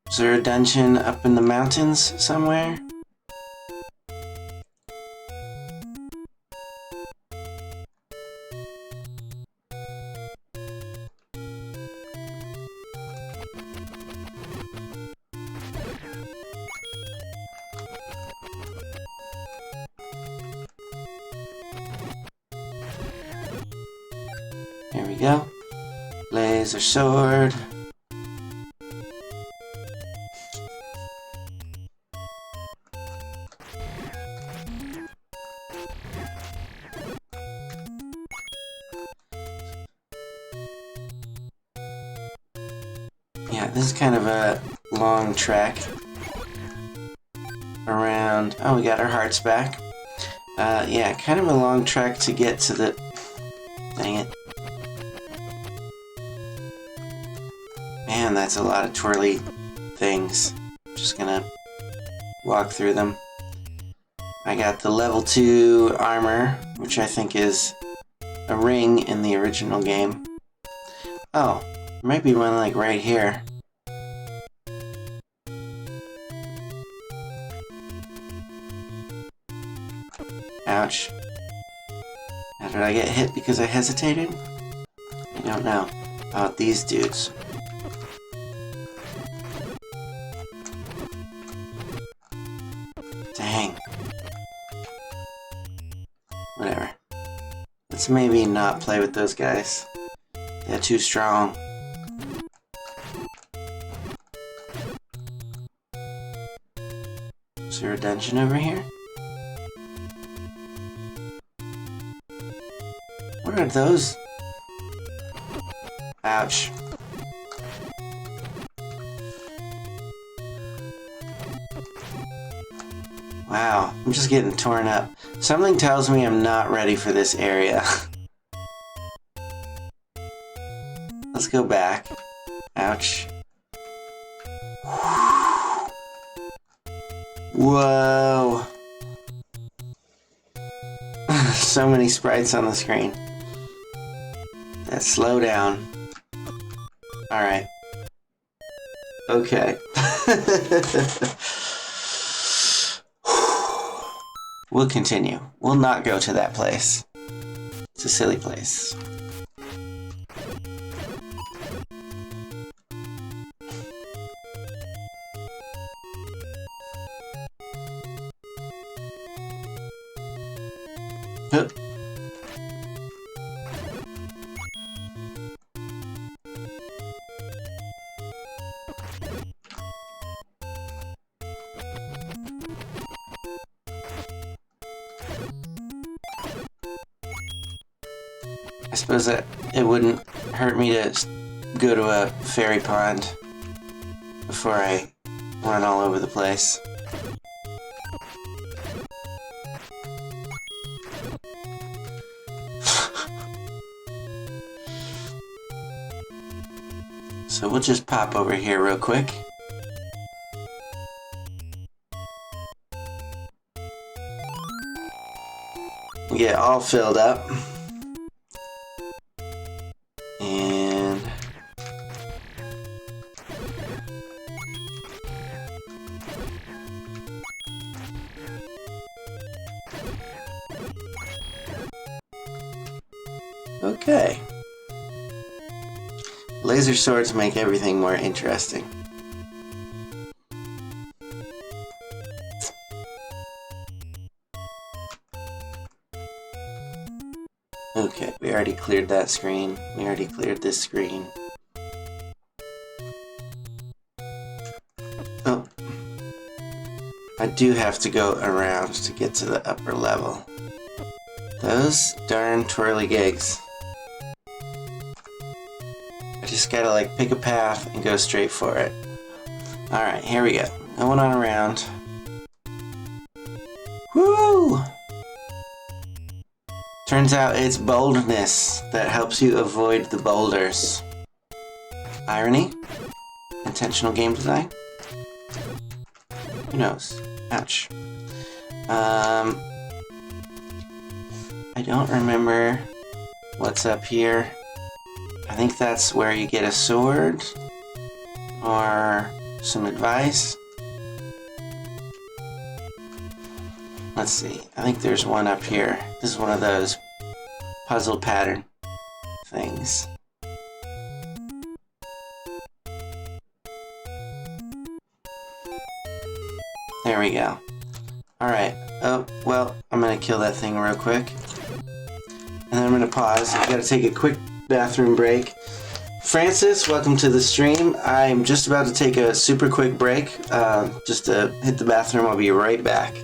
Speaker 1: Is there a dungeon up in the mountains somewhere? Here we go. Laser sword. Yeah, this is kind of a long track around... Oh, we got our hearts back. Yeah, kind of a long track to get to the... Dang it. Man, that's a lot of twirly things. Just gonna walk through them. I got the level 2 armor, which I think is a ring in the original game. Oh, there might be one like right here. Ouch. Now, did I get hit because I hesitated? I don't know. Oh, these dudes. Dang. Whatever. Let's maybe not play with those guys. They're too strong. Is there a dungeon over here? What are those? Ouch. Wow, I'm just getting torn up. Something tells me I'm not ready for this area. Let's go back. Ouch. Whoa. So many sprites on the screen. Let's slow down. Alright. Okay. We'll continue. We'll not go to that place. It's a silly place. Hup. I suppose that it wouldn't hurt me to go to a fairy pond before I run all over the place. So we'll just pop over here real quick. Get all filled up. And okay. Laser swords make everything more interesting. Okay, we already cleared that screen. We already cleared this screen. Oh. I do have to go around to get to the upper level. Those darn twirly-gigs. I just gotta like pick a path and go straight for it. Alright, here we go. Going on around. Woo! Turns out it's boldness that helps you avoid the boulders. Irony? Intentional game design? Who knows? Ouch. I don't remember what's up here. I think that's where you get a sword or some advice. Let's see. I think there's one up here. This is one of those puzzle pattern things. There we go. Alright. Oh, well, I'm gonna kill that thing real quick. And then I'm gonna pause. I gotta take a quick bathroom break. Francis, welcome to the stream. I'm just about to take a super quick break. Just to hit the bathroom. I'll be right back.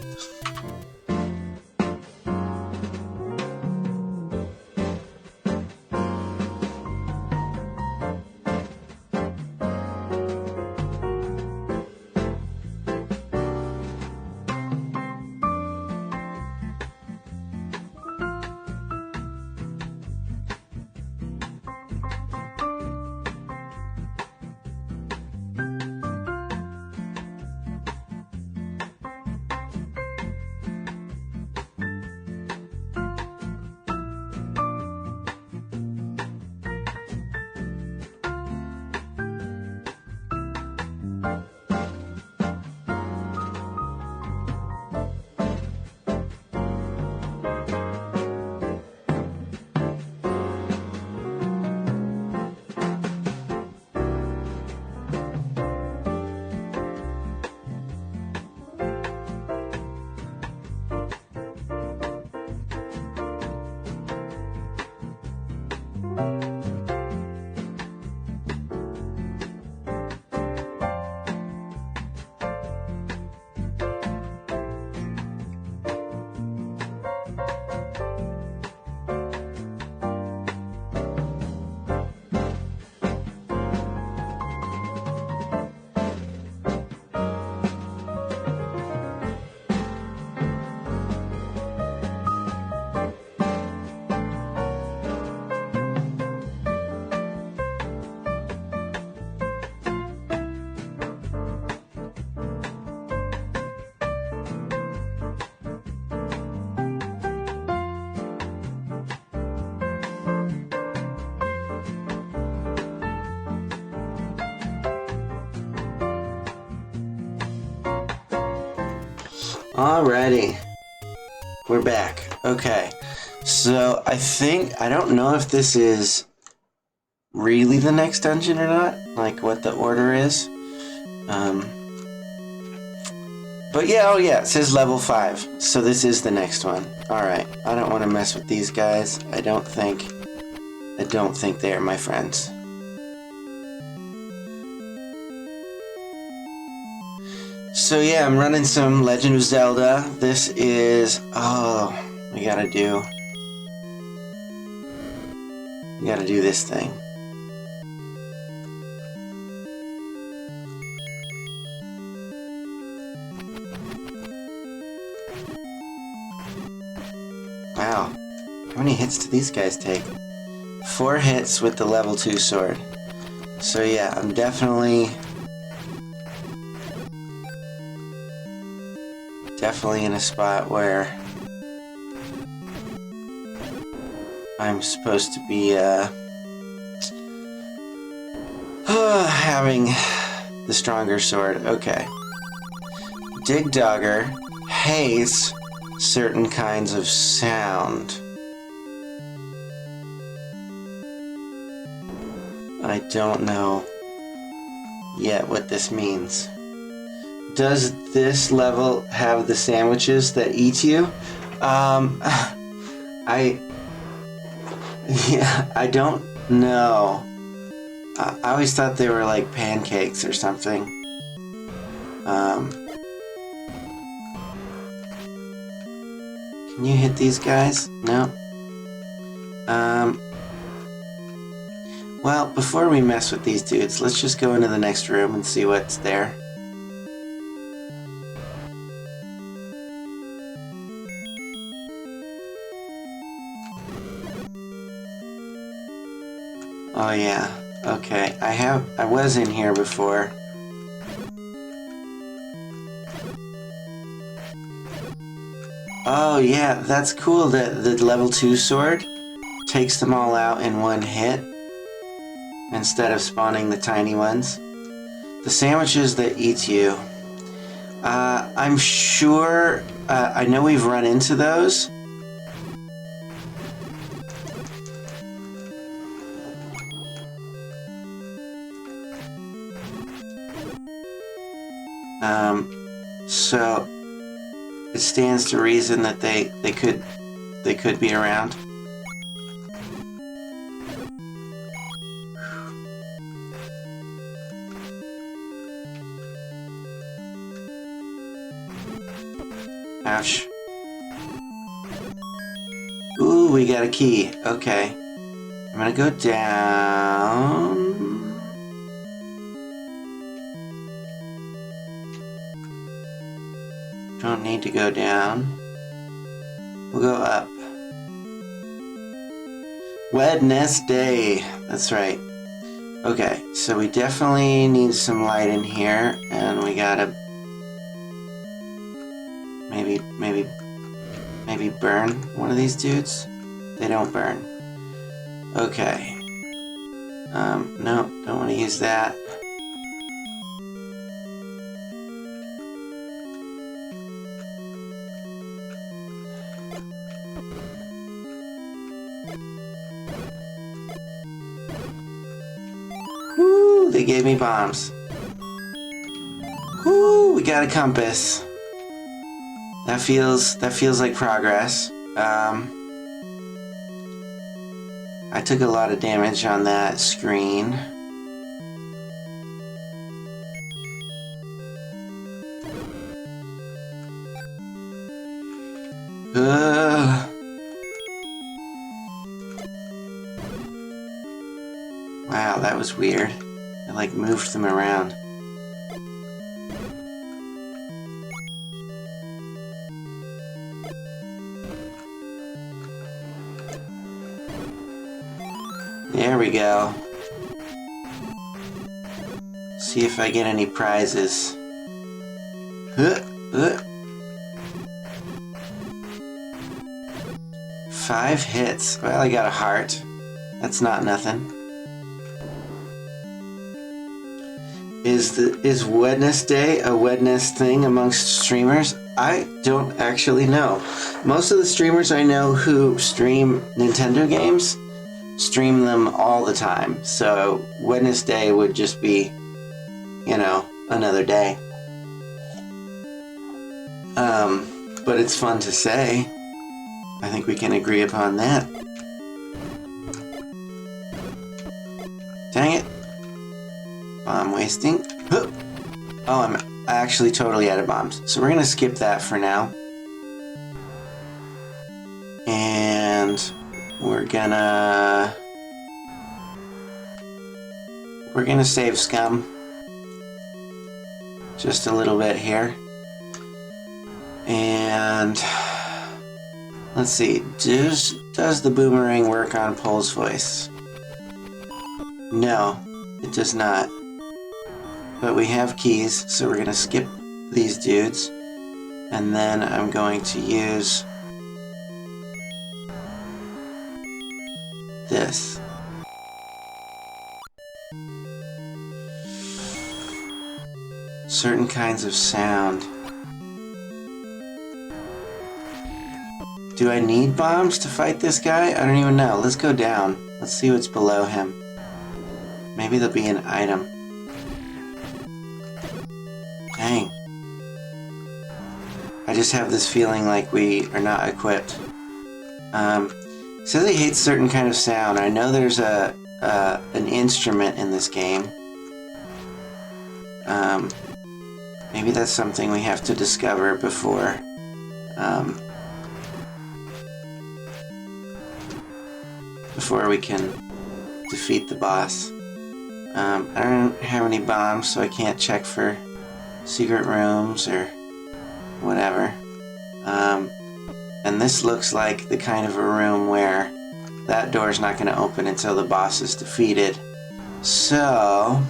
Speaker 1: Alrighty. We're back. Okay. So I don't know if this is really the next dungeon or not, like what the order is. But yeah, oh yeah, it says level 5. So this is the next one. Alright. I don't want to mess with these guys. I don't think they are my friends. So yeah, I'm running some Legend of Zelda. This is... Oh, we gotta do this thing. Wow. How many hits do these guys take? 4 hits with the level 2 sword. So yeah, I'm definitely in a spot where I'm supposed to be having the stronger sword. Okay. Dig Dogger hates certain kinds of sound. I don't know yet what this means. Does this level have the sandwiches that eat you? I don't know. I always thought they were like pancakes or something. Can you hit these guys? No. Well, before we mess with these dudes, let's just go into the next room and see what's there. Oh yeah, okay. I was in here before. Oh yeah, that's cool that the level 2 sword takes them all out in one hit instead of spawning the tiny ones. The sandwiches that eat you. I'm sure, I know we've run into those. So it stands to reason that they could be around. Ouch. Ooh, we got a key. Okay. I'm gonna go down. Don't need to go down. We'll go up. Wednesday. That's right. Okay, so we definitely need some light in here, and we gotta maybe burn one of these dudes. They don't burn. Okay. No, don't want to use that. Woo, they gave me bombs. Woo, we got a compass. That feels like progress. I took a lot of damage on that screen. Wow, that was weird. I like moved them around. There we go. See if I get any prizes. 5 hits. Well, I got a heart. That's not nothing. Is Wednesday a Wednesday thing amongst streamers? I don't actually know. Most of the streamers I know who stream Nintendo games stream them all the time. So Wednesday would just be, you know, another day. But it's fun to say. I think we can agree upon that. Dang it. Bomb wasting. Oh, I'm actually totally out of bombs. So we're going to skip that for now. And we're gonna save scum. Just a little bit here. And let's see, does the boomerang work on Pole's voice? No, it does not. But we have keys, so we're going to skip these dudes. And then I'm going to use this. Certain kinds of sound. Do I need bombs to fight this guy? I don't even know. Let's go down. Let's see what's below him. Maybe there'll be an item. Dang. I just have this feeling like we are not equipped. It says he hates certain kind of sound. I know there's an instrument in this game. Maybe that's something we have to discover before we can defeat the boss. I don't have any bombs, so I can't check for secret rooms or whatever. And this looks like the kind of a room where that door's not going to open until the boss is defeated. So...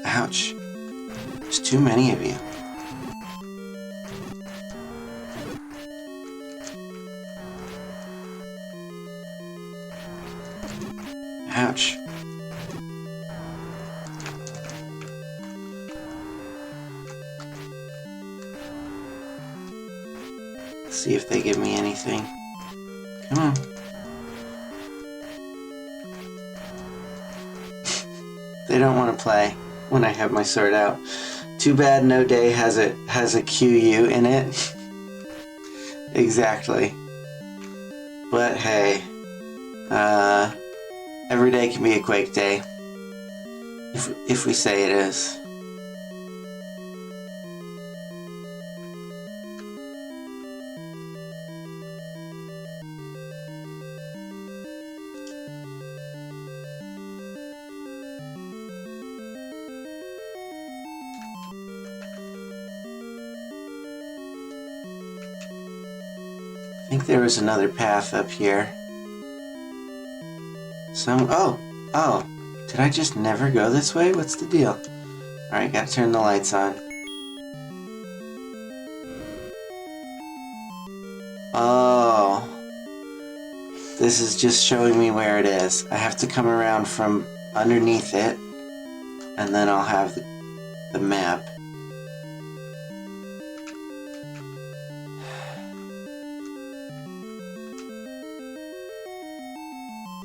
Speaker 1: Ouch. There's too many of you. Ouch. Let's see if they give me anything. Come on. They don't want to play when I have my sword out. Too bad no day has a QU in it. Exactly. But hey, every day can be a Quake day. If we say it is. I think there was another path up here. Oh, did I just never go this way? What's the deal? Alright, gotta turn the lights on. Oh. This is just showing me where it is. I have to come around from underneath it, and then I'll have the map.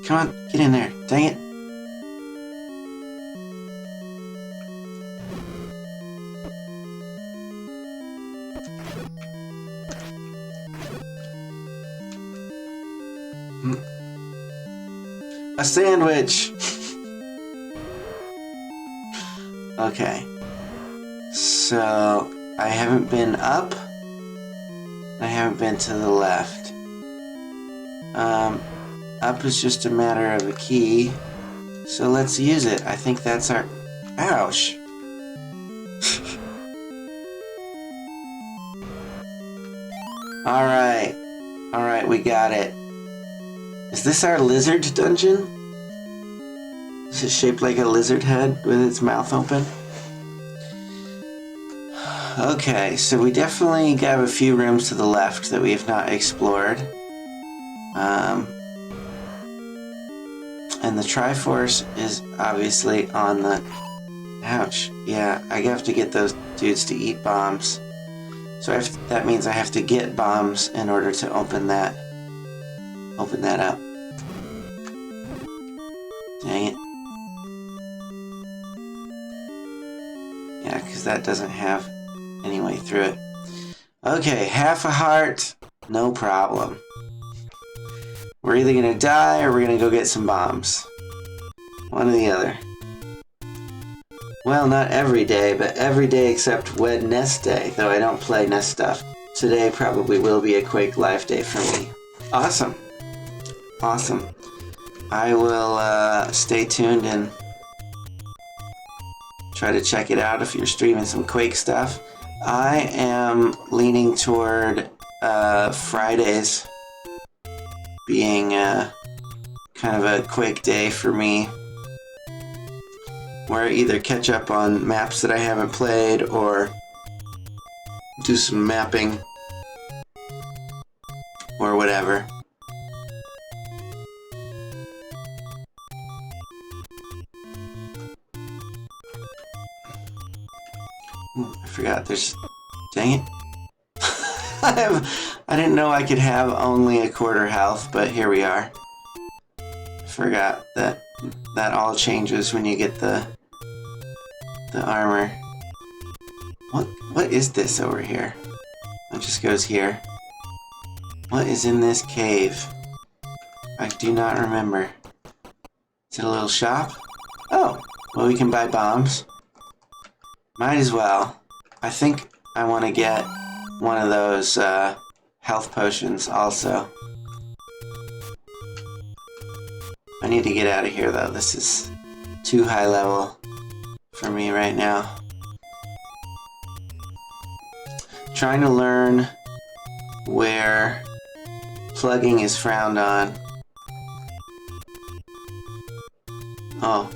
Speaker 1: Come on, get in there. Dang it. A sandwich! Okay. So, I haven't been up. I haven't been to the left. Up is just a matter of a key. So let's use it. I think that's our... Ouch! Alright. Alright, we got it. Is this our lizard dungeon? Is it shaped like a lizard head with its mouth open? Okay, so we definitely have a few rooms to the left that we have not explored. And the Triforce is obviously on the Ouch. Yeah, I have to get those dudes to eat bombs. So that means I have to get bombs in order to open that up. Dang it. Yeah, because that doesn't have any way through it. Okay, half a heart, no problem. We're either gonna die or we're gonna go get some bombs. One or the other. Well, not every day, but every day except Wednesday, though I don't play NES stuff. Today probably will be a Quake Live day for me. Awesome. Awesome. I will stay tuned and try to check it out if you're streaming some Quake stuff. I am leaning toward Fridays being kind of a Quake day for me, where I either catch up on maps that I haven't played or do some mapping or whatever. Ooh, I forgot there's... Dang it. I didn't know I could have only a quarter health, but here we are. Forgot that all changes when you get the armor. What is this over here? It just goes here. What is in this cave? I do not remember. Is it a little shop? Oh, well, we can buy bombs. Might as well. I think I want to get one of those health potions also. I need to get out of here though. This is too high level for me right now. Trying to learn where plugging is frowned on. Oh,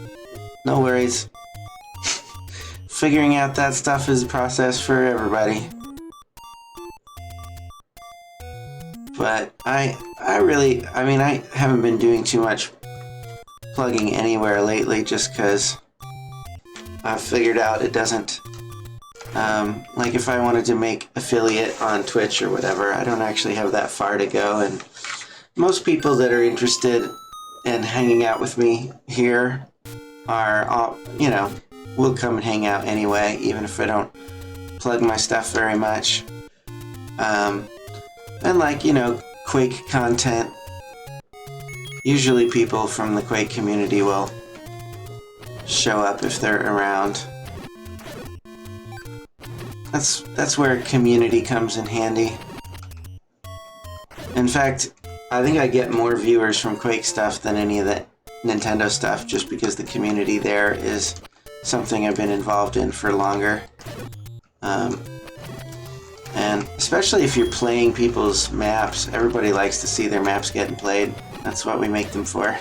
Speaker 1: no worries. Figuring out that stuff is a process for everybody. But I haven't been doing too much plugging anywhere lately just because I've figured out it doesn't, like if I wanted to make affiliate on Twitch or whatever, I don't actually have that far to go, and most people that are interested in hanging out with me here are all, will come and hang out anyway, even if I don't plug my stuff very much. And like, Quake content, usually people from the Quake community will show up if they're around. That's where community comes in handy. In fact, I think I get more viewers from Quake stuff than any of the Nintendo stuff, just because the community there is something I've been involved in for longer. And especially if you're playing people's maps, everybody likes to see their maps getting played. That's what we make them for.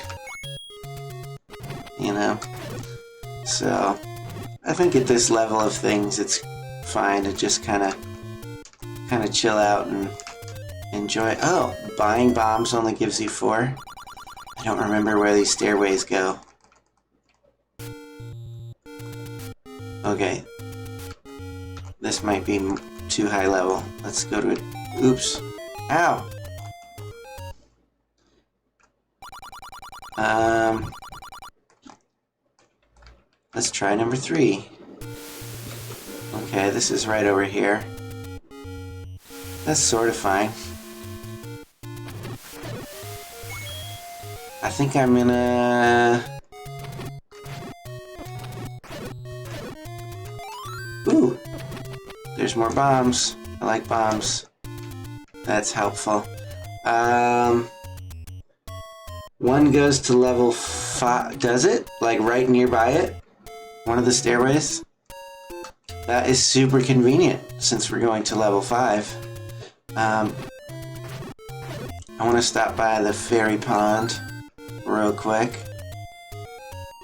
Speaker 1: So I think at this level of things, it's fine to just kind of chill out and enjoy. Oh, buying bombs only gives you 4. I don't remember where these stairways go. Okay. This might be too high level. Let's go to it. Oops. Ow! Let's try number 3. Okay, this is right over here. That's sort of fine. I think I'm gonna... Ooh! There's more bombs. I like bombs. That's helpful. One goes to level 5. Does it? Like right nearby it? One of the stairways? That is super convenient since we're going to level 5. I want to stop by the fairy pond real quick,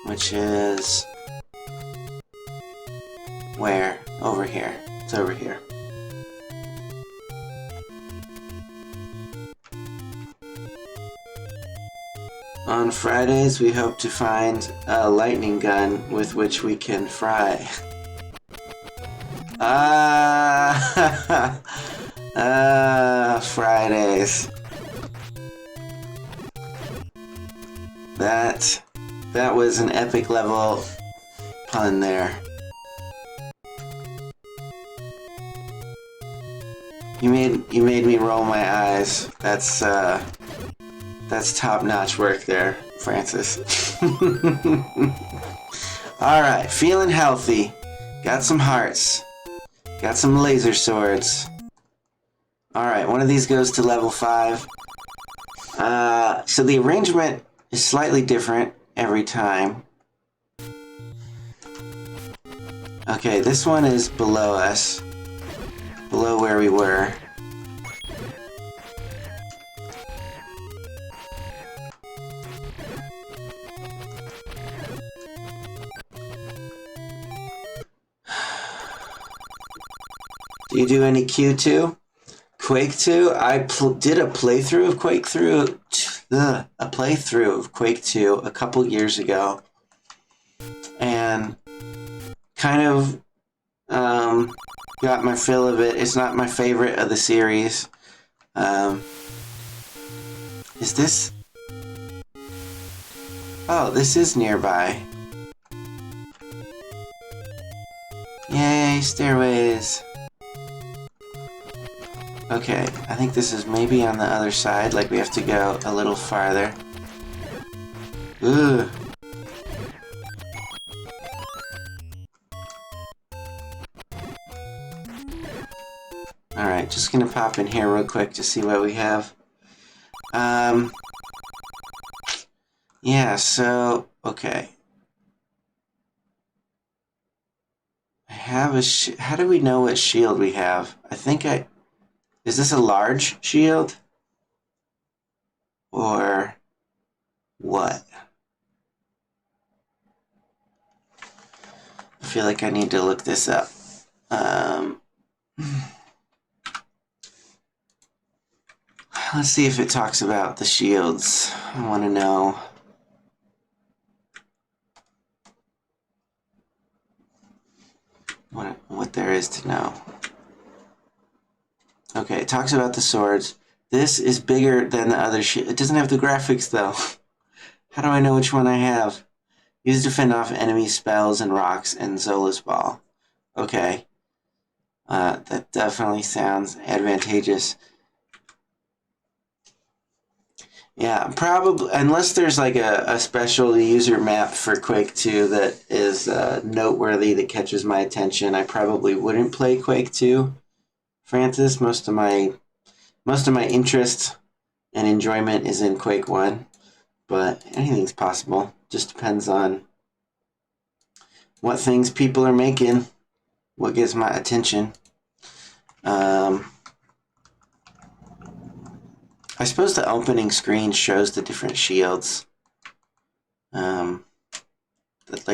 Speaker 1: which is... where? Over here. It's over here. On Fridays, we hope to find a lightning gun with which we can fry. Fridays. That was an epic level pun there. You made me roll my eyes. That's top-notch work there, Francis. Alright, feeling healthy. Got some hearts. Got some laser swords. Alright, one of these goes to level 5. So the arrangement is slightly different every time. Okay, this one is below us. Below where we were. Do you do any Q2? Quake 2? I did a playthrough of Quake 2 a couple years ago, and kind of got my fill of it. It's not my favorite of the series. Is this? Oh, this is nearby. Yay, stairways. Okay, I think this is maybe on the other side, like we have to go a little farther. Ooh. Alright, just gonna pop in here real quick to see what we have. Yeah, so, okay. I have a how do we know what shield we have? Is this a large shield? Or what? I feel like I need to look this up. Let's see if it talks about the shields. I want to know. What there is to know. Okay, it talks about the swords. This is bigger than the other shield. It doesn't have the graphics, though. How do I know which one I have? Use to fend off enemy spells and rocks and Zola's Ball. Okay. That definitely sounds advantageous. Yeah, probably, unless there's like a special user map for Quake 2 that is noteworthy, that catches my attention, I probably wouldn't play Quake 2. Francis, most of my interest and enjoyment is in Quake 1, but anything's possible. Just depends on what things people are making, what gets my attention. I suppose the opening screen shows the different shields, like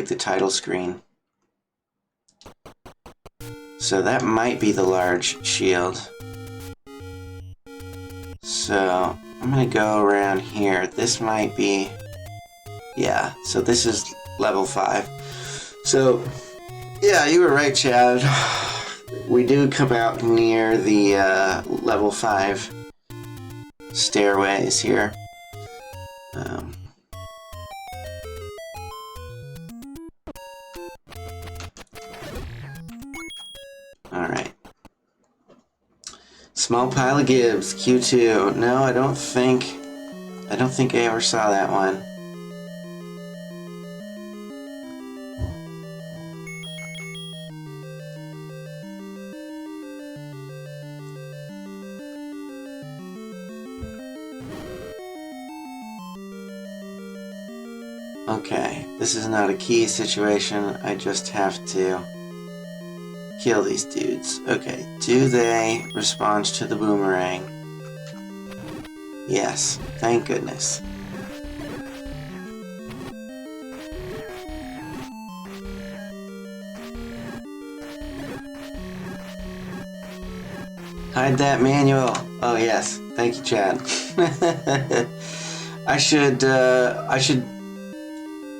Speaker 1: the title screen. So that might be the large shield. So I'm gonna go around here. This might be, yeah, so this is level 5. So, yeah, you were right, Chad. We do come out near the level 5 stairways here. Alright. Small pile of Gibbs, Q2. No, I don't think I ever saw that one. Okay, this is not a key situation. I just have to kill these dudes. Okay, do they respond to the boomerang? Yes, thank goodness. Hide that manual. Oh yes, thank you, Chad. I should,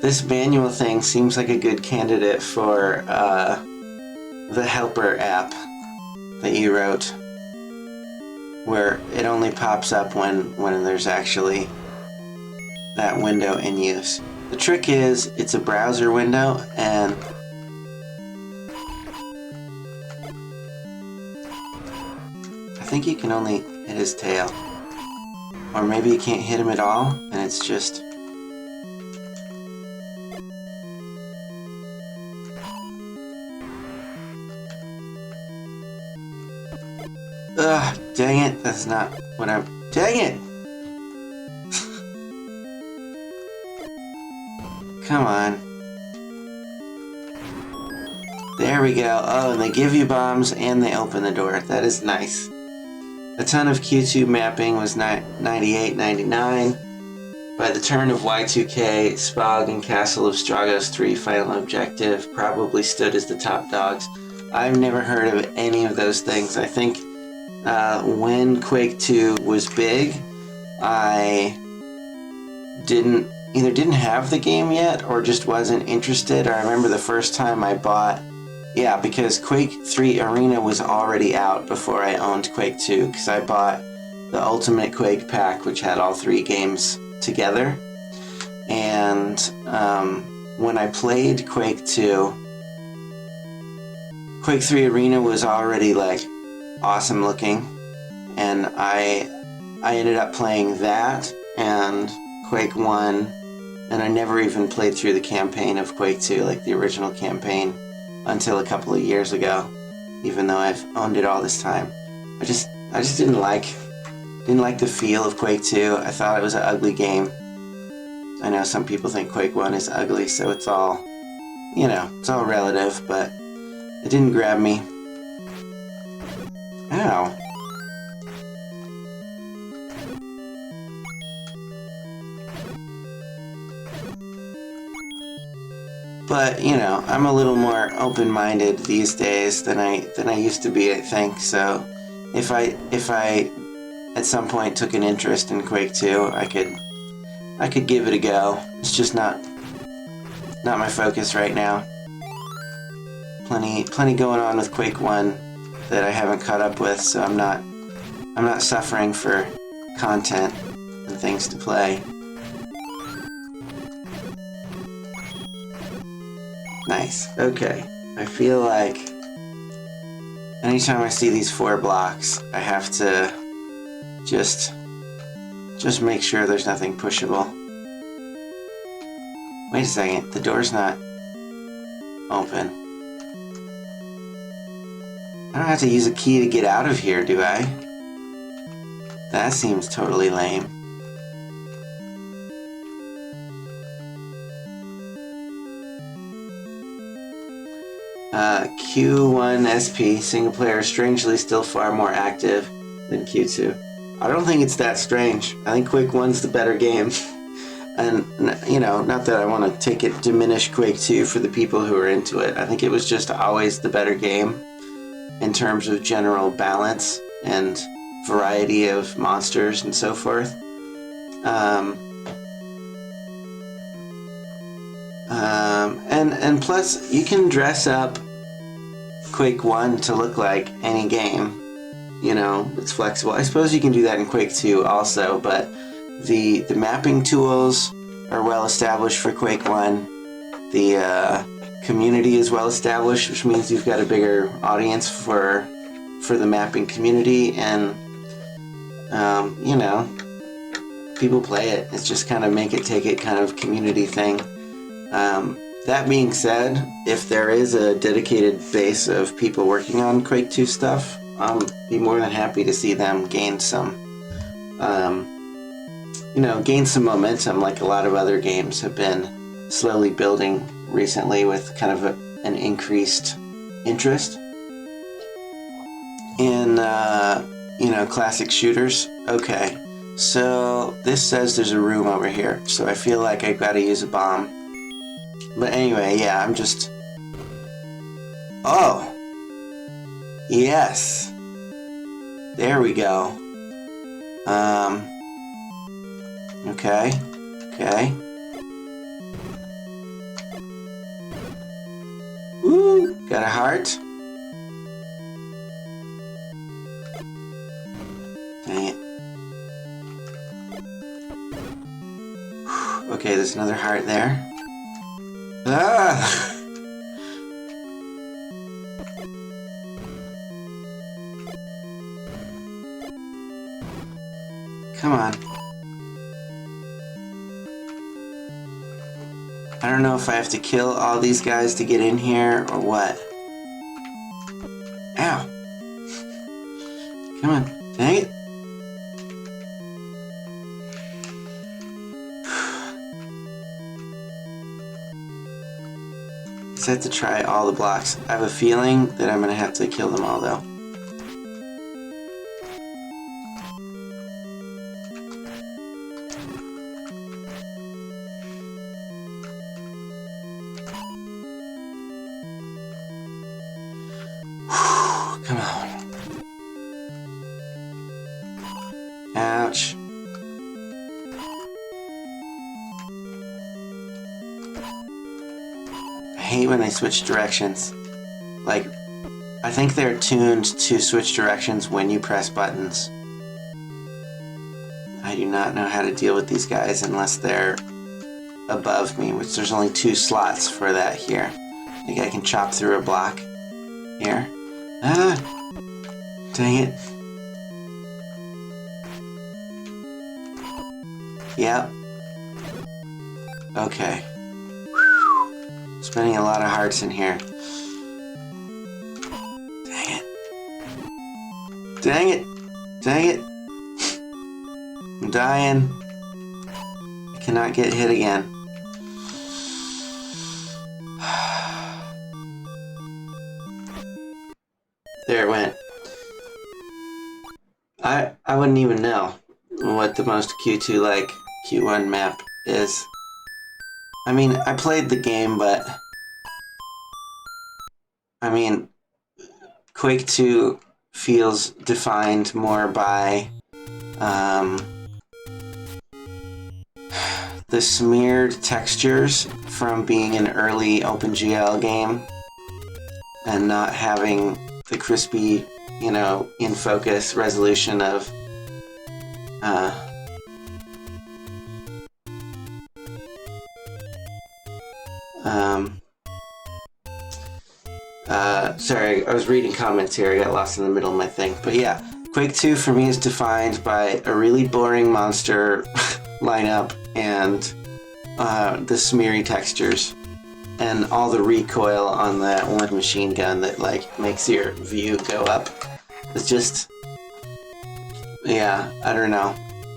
Speaker 1: this manual thing seems like a good candidate for, the helper app that you wrote, where it only pops up when there's actually that window in use. The trick is, it's a browser window, and I think you can only hit his tail. Or maybe you can't hit him at all, and it's just... Ugh, dang it, that's not what I'm... Dang it! Come on. There we go. Oh, and they give you bombs and they open the door. That is nice. A ton of Q2 mapping was 98, 99. By the turn of Y2K, Spog and Castle of Stragos 3 Final Objective probably stood as the top dogs. I've never heard of any of those things. I think when Quake 2 was big, I either didn't have the game yet or just wasn't interested. I remember the first time I bought... Yeah, because Quake 3 Arena was already out before I owned Quake 2, because I bought the Ultimate Quake pack, which had all 3 games together. And when I played Quake 2, Quake 3 Arena was already like awesome looking, and I ended up playing that and Quake 1, and I never even played through the campaign of Quake 2, like the original campaign, until a couple of years ago, even though I've owned it all this time. I just didn't like the feel of Quake 2. I thought it was an ugly game. I know some people think Quake 1 is ugly, so it's all, you know, it's all relative, but it didn't grab me. Ow. But, you know, I'm a little more open-minded these days than I used to be, I think. So if I at some point took an interest in Quake 2, I could give it a go. It's just not my focus right now. Plenty going on with Quake 1 that I haven't caught up with, so I'm not suffering for content and things to play. Nice. Okay. I feel like anytime I see these 4 blocks, I have to just make sure there's nothing pushable. Wait a second. The door's not open. I don't have to use a key to get out of here, do I? That seems totally lame. Q1SP, single player, strangely still far more active than Q2. I don't think it's that strange. I think Quake 1's the better game. And, you know, not that I want to diminish Quake 2 for the people who are into it. I think it was just always the better game in terms of general balance and variety of monsters and so forth. And plus, you can dress up Quake 1 to look like any game. You know, it's flexible. I suppose you can do that in Quake 2 also, but the mapping tools are well established for Quake 1. The community is well established, which means you've got a bigger audience for the mapping community, and you know, people play it. It's just kind of make it, take it kind of community thing. That being said, if there is a dedicated base of people working on Quake 2 stuff, I'll be more than happy to see them gain some, gain some momentum, like a lot of other games have been slowly building recently with kind of an increased interest in, classic shooters. Okay, so this says there's a room over here, so I feel like I've got to use a bomb. But anyway, yeah, I'm just... Oh! Yes! There we go. Okay. Okay. Woo! Got a heart. Dang it. Okay, there's another heart there. Ah! Come on. I don't know if I have to kill all these guys to get in here or what. Ow. Come on. Dang it. I have to try all the blocks. I have a feeling that I'm going to have to kill them all, though. Come on. Ouch. I hate when they switch directions. Like, I think they're tuned to switch directions when you press buttons. I do not know how to deal with these guys unless they're above me, which there's only 2 slots for that here. I think I can chop through a block here. Ah! Dang it. Yep. Okay. Whew. Spending a lot of hearts in here. Dang it. Dang it. Dang it. I'm dying. I cannot get hit again. There it went. I wouldn't even know what the most Q2 like Q1 map is. I mean, I played the game, but I mean, Quake 2 feels defined more by the smeared textures from being an early OpenGL game and not having the crispy, you know, in focus resolution of sorry, I was reading comments here. I got lost in the middle of my thing. But yeah, Quake 2 for me is defined by a really boring monster lineup and the smeary textures and all the recoil on that one machine gun that like makes your view go up. It's just, yeah, I don't know.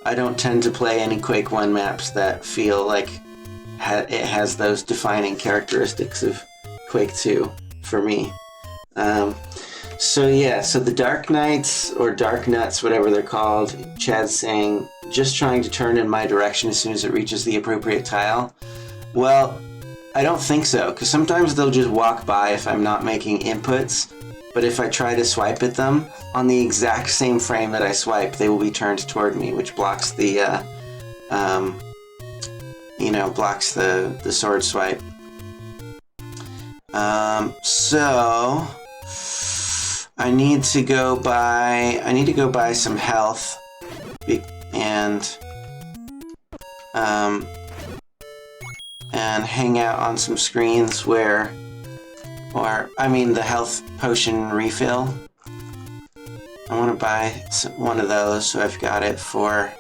Speaker 1: I don't tend to play any Quake 1 maps that feel like it has those defining characteristics of Quake 2 for me. So yeah, so the Dark Knights, or Dark Nuts, whatever they're called, Chad's saying, just trying to turn in my direction as soon as it reaches the appropriate tile. Well, I don't think so, because sometimes they'll just walk by if I'm not making inputs, but if I try to swipe at them, on the exact same frame that I swipe, they will be turned toward me, which blocks the, blocks the sword swipe. So I need to go buy some health and hang out on some screens where, the health potion refill. I want to buy one of those, so I've got it for,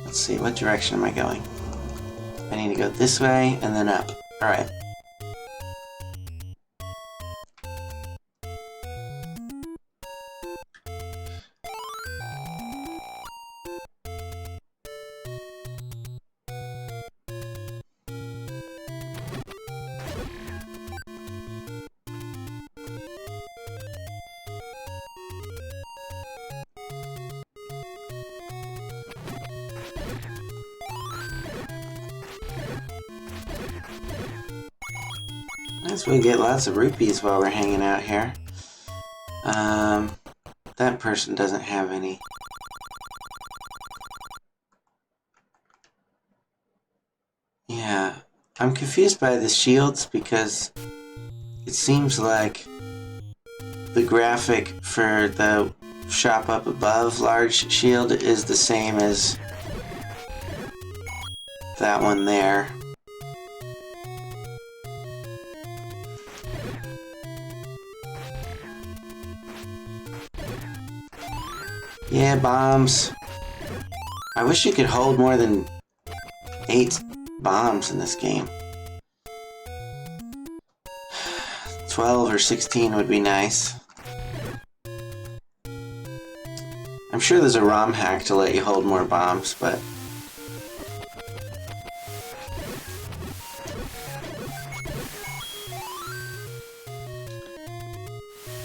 Speaker 1: let's see, what direction am I going? I need to go this way and then up. Alright. Guess we get lots of rupees while we're hanging out here. that person doesn't have any. Yeah, I'm confused by the shields because it seems like the graphic for the shop up above large shield is the same as that one there. Yeah, bombs. I wish you could hold more than 8 bombs in this game. 12 or 16 would be nice. I'm sure there's a ROM hack to let you hold more bombs, but...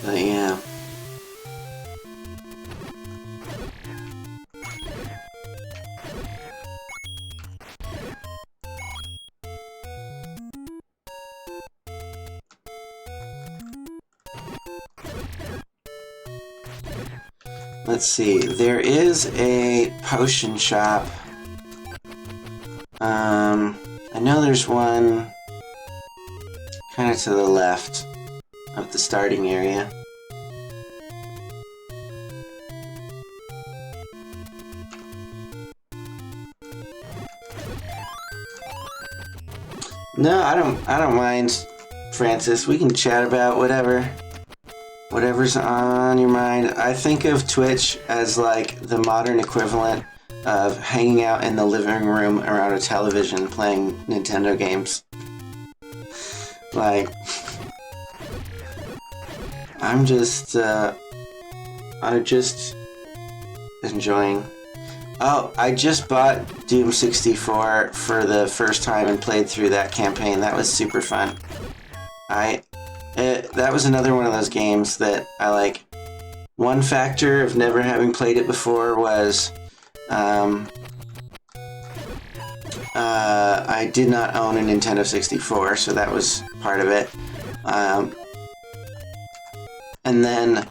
Speaker 1: yeah. Let's see, there is a potion shop. I know there's one kind of to the left of the starting area. No, I don't mind, Francis. We can chat about whatever's on your mind. I think of Twitch as like the modern equivalent of hanging out in the living room around a television playing Nintendo games. Like, I'm just enjoying. Oh, I just bought Doom 64 for the first time and played through that campaign. That was super fun. That was another one of those games that I like. One factor of never having played it before was I did not own a Nintendo 64, so that was part of it. And then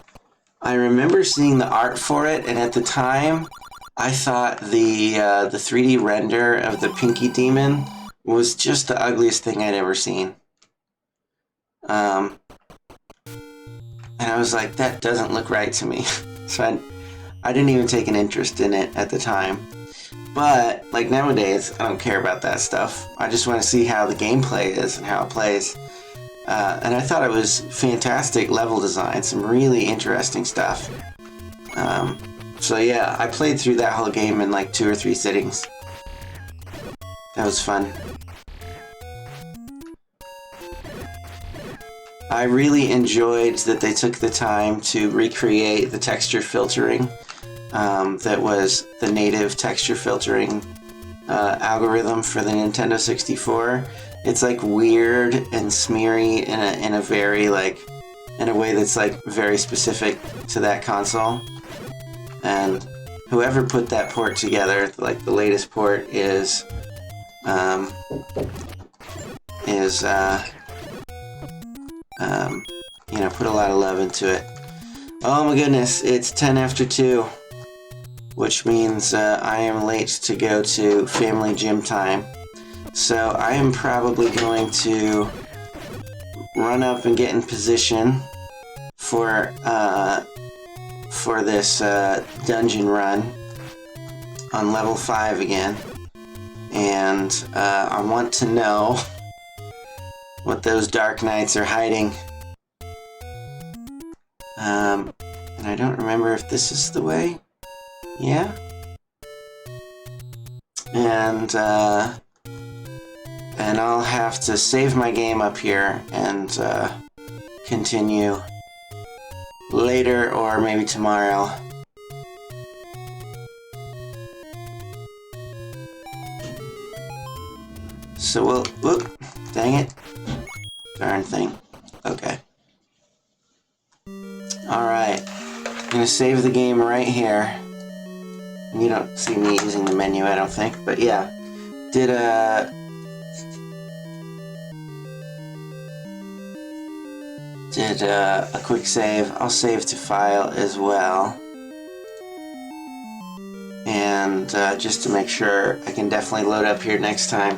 Speaker 1: I remember seeing the art for it, and at the time, I thought the 3D render of the Pinky Demon was just the ugliest thing I'd ever seen. And I was like, that doesn't look right to me. So I didn't even take an interest in it at the time. But, like, nowadays, I don't care about that stuff. I just want to see how the gameplay is and how it plays. And I thought it was fantastic level design, some really interesting stuff. So yeah, I played through that whole game in like 2 or 3 sittings. That was fun. I really enjoyed that they took the time to recreate the texture filtering that was the native texture filtering algorithm for the Nintendo 64. It's like weird and smeary in a very like in a way that's like very specific to that console. And whoever put that port together, like the latest port, is you know, put a lot of love into it. Oh my goodness, it's 10 after 2, which means I am late to go to family gym time. So I am probably going to run up and get in position for this dungeon run on level 5 again. And I want to know what those Dark Knights are hiding. And I don't remember if this is the way. Yeah? And I'll have to save my game up here and continue later or maybe tomorrow. So we'll... Whoop! Dang it. Darn thing. Okay. Alright. I'm gonna save the game right here. You don't see me using the menu, I don't think, but yeah. did a quick save. I'll save to file as well. And just to make sure, I can definitely load up here next time.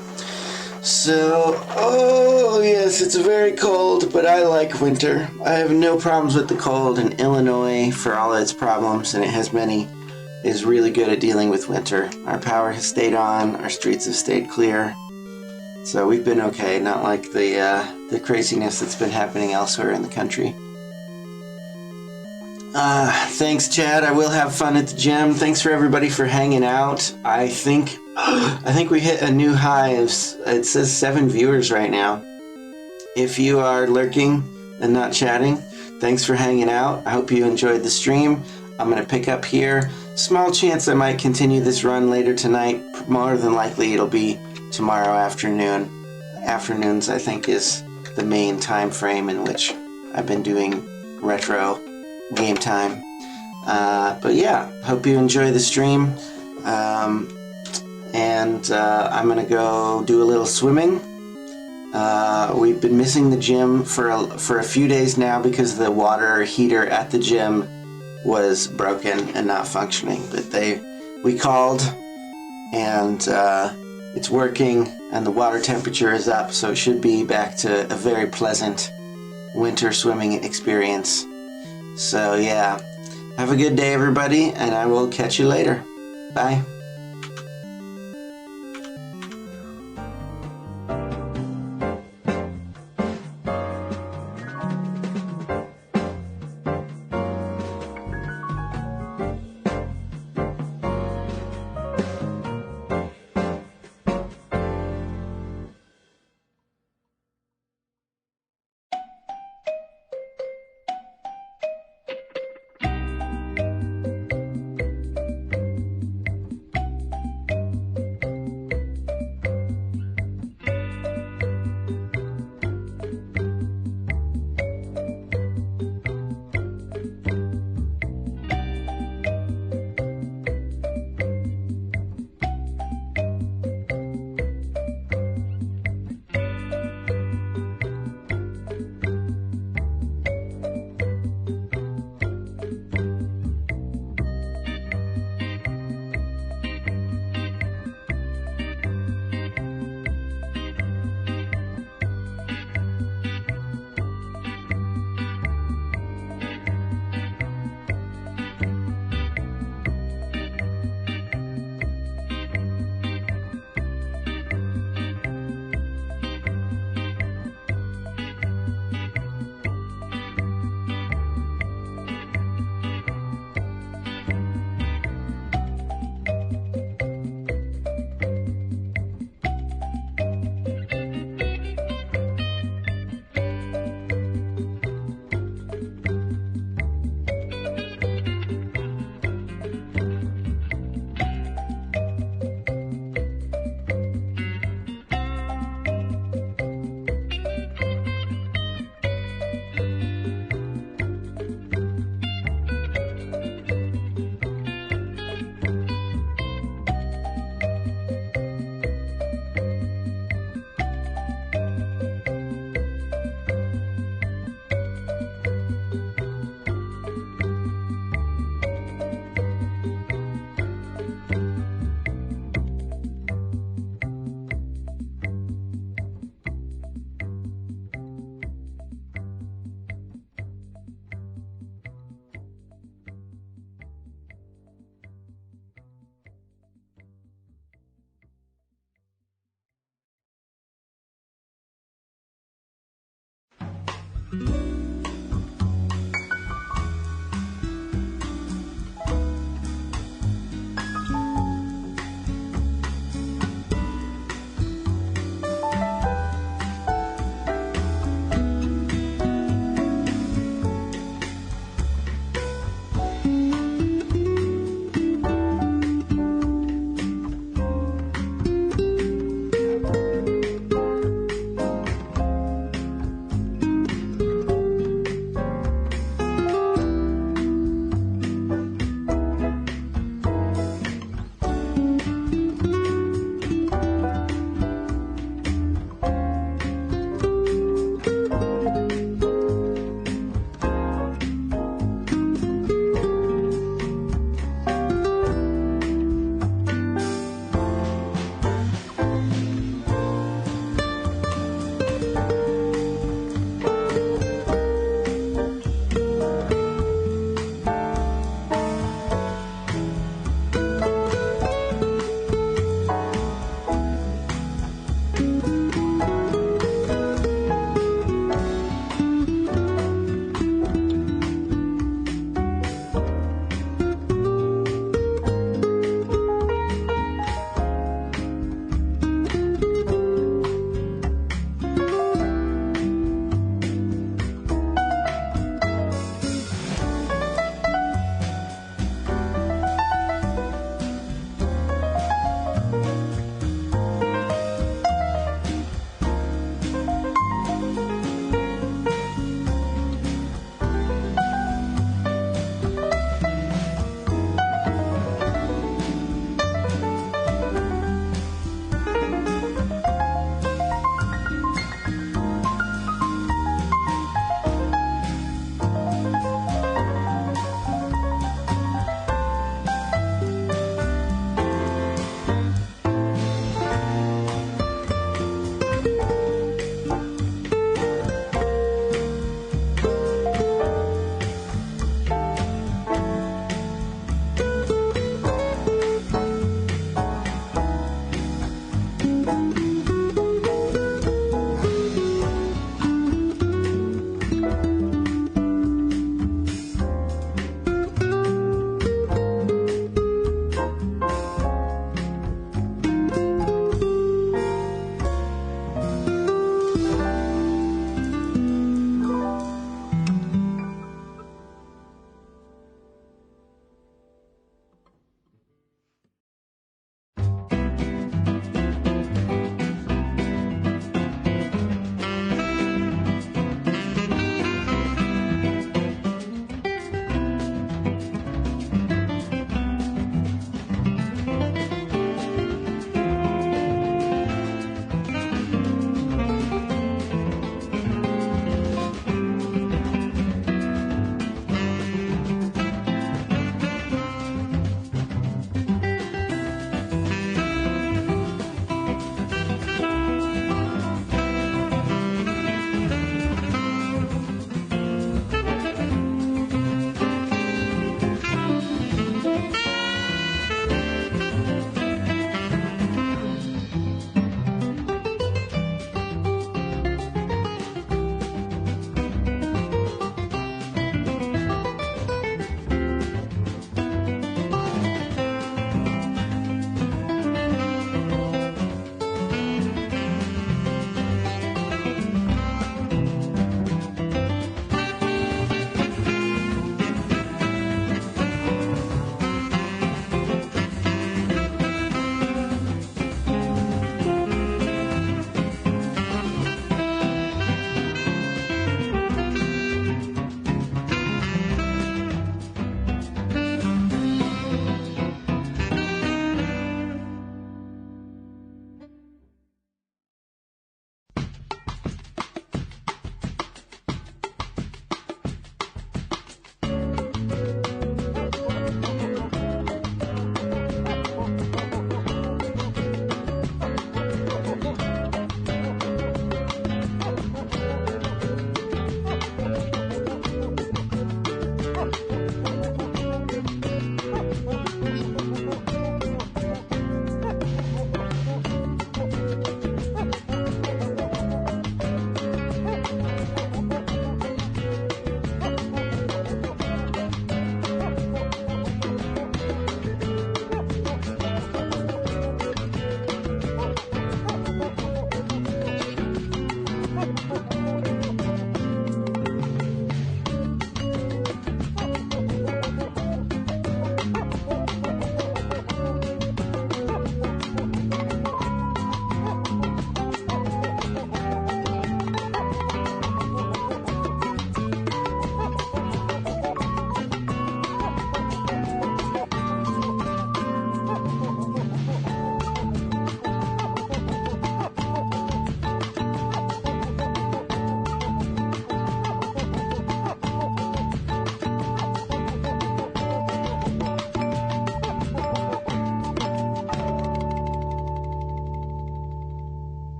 Speaker 1: So, oh yes, it's very cold, but I like winter. I have no problems with the cold, and Illinois, for all its problems, and it has many, is really good at dealing with winter. Our power has stayed on, our streets have stayed clear, so we've been okay, not like the craziness that's been happening elsewhere in the country. Thanks, Chad. I will have fun at the gym. Thanks for everybody for hanging out. I think we hit a new high of, it says 7 viewers right now. If you are lurking and not chatting, thanks for hanging out. I hope you enjoyed the stream. I'm going to pick up here. Small chance I might continue this run later tonight. More than likely it'll be tomorrow afternoon. Afternoons, I think, is the main time frame in which I've been doing retro game time. But yeah, hope you enjoy the stream. And I'm gonna go do a little swimming. We've been missing the gym for a few days now because the water heater at the gym was broken and not functioning. But we called, and it's working, and the water temperature is up, so it should be back to a very pleasant winter swimming experience. So yeah, have a good day, everybody, and I will catch you later. Bye.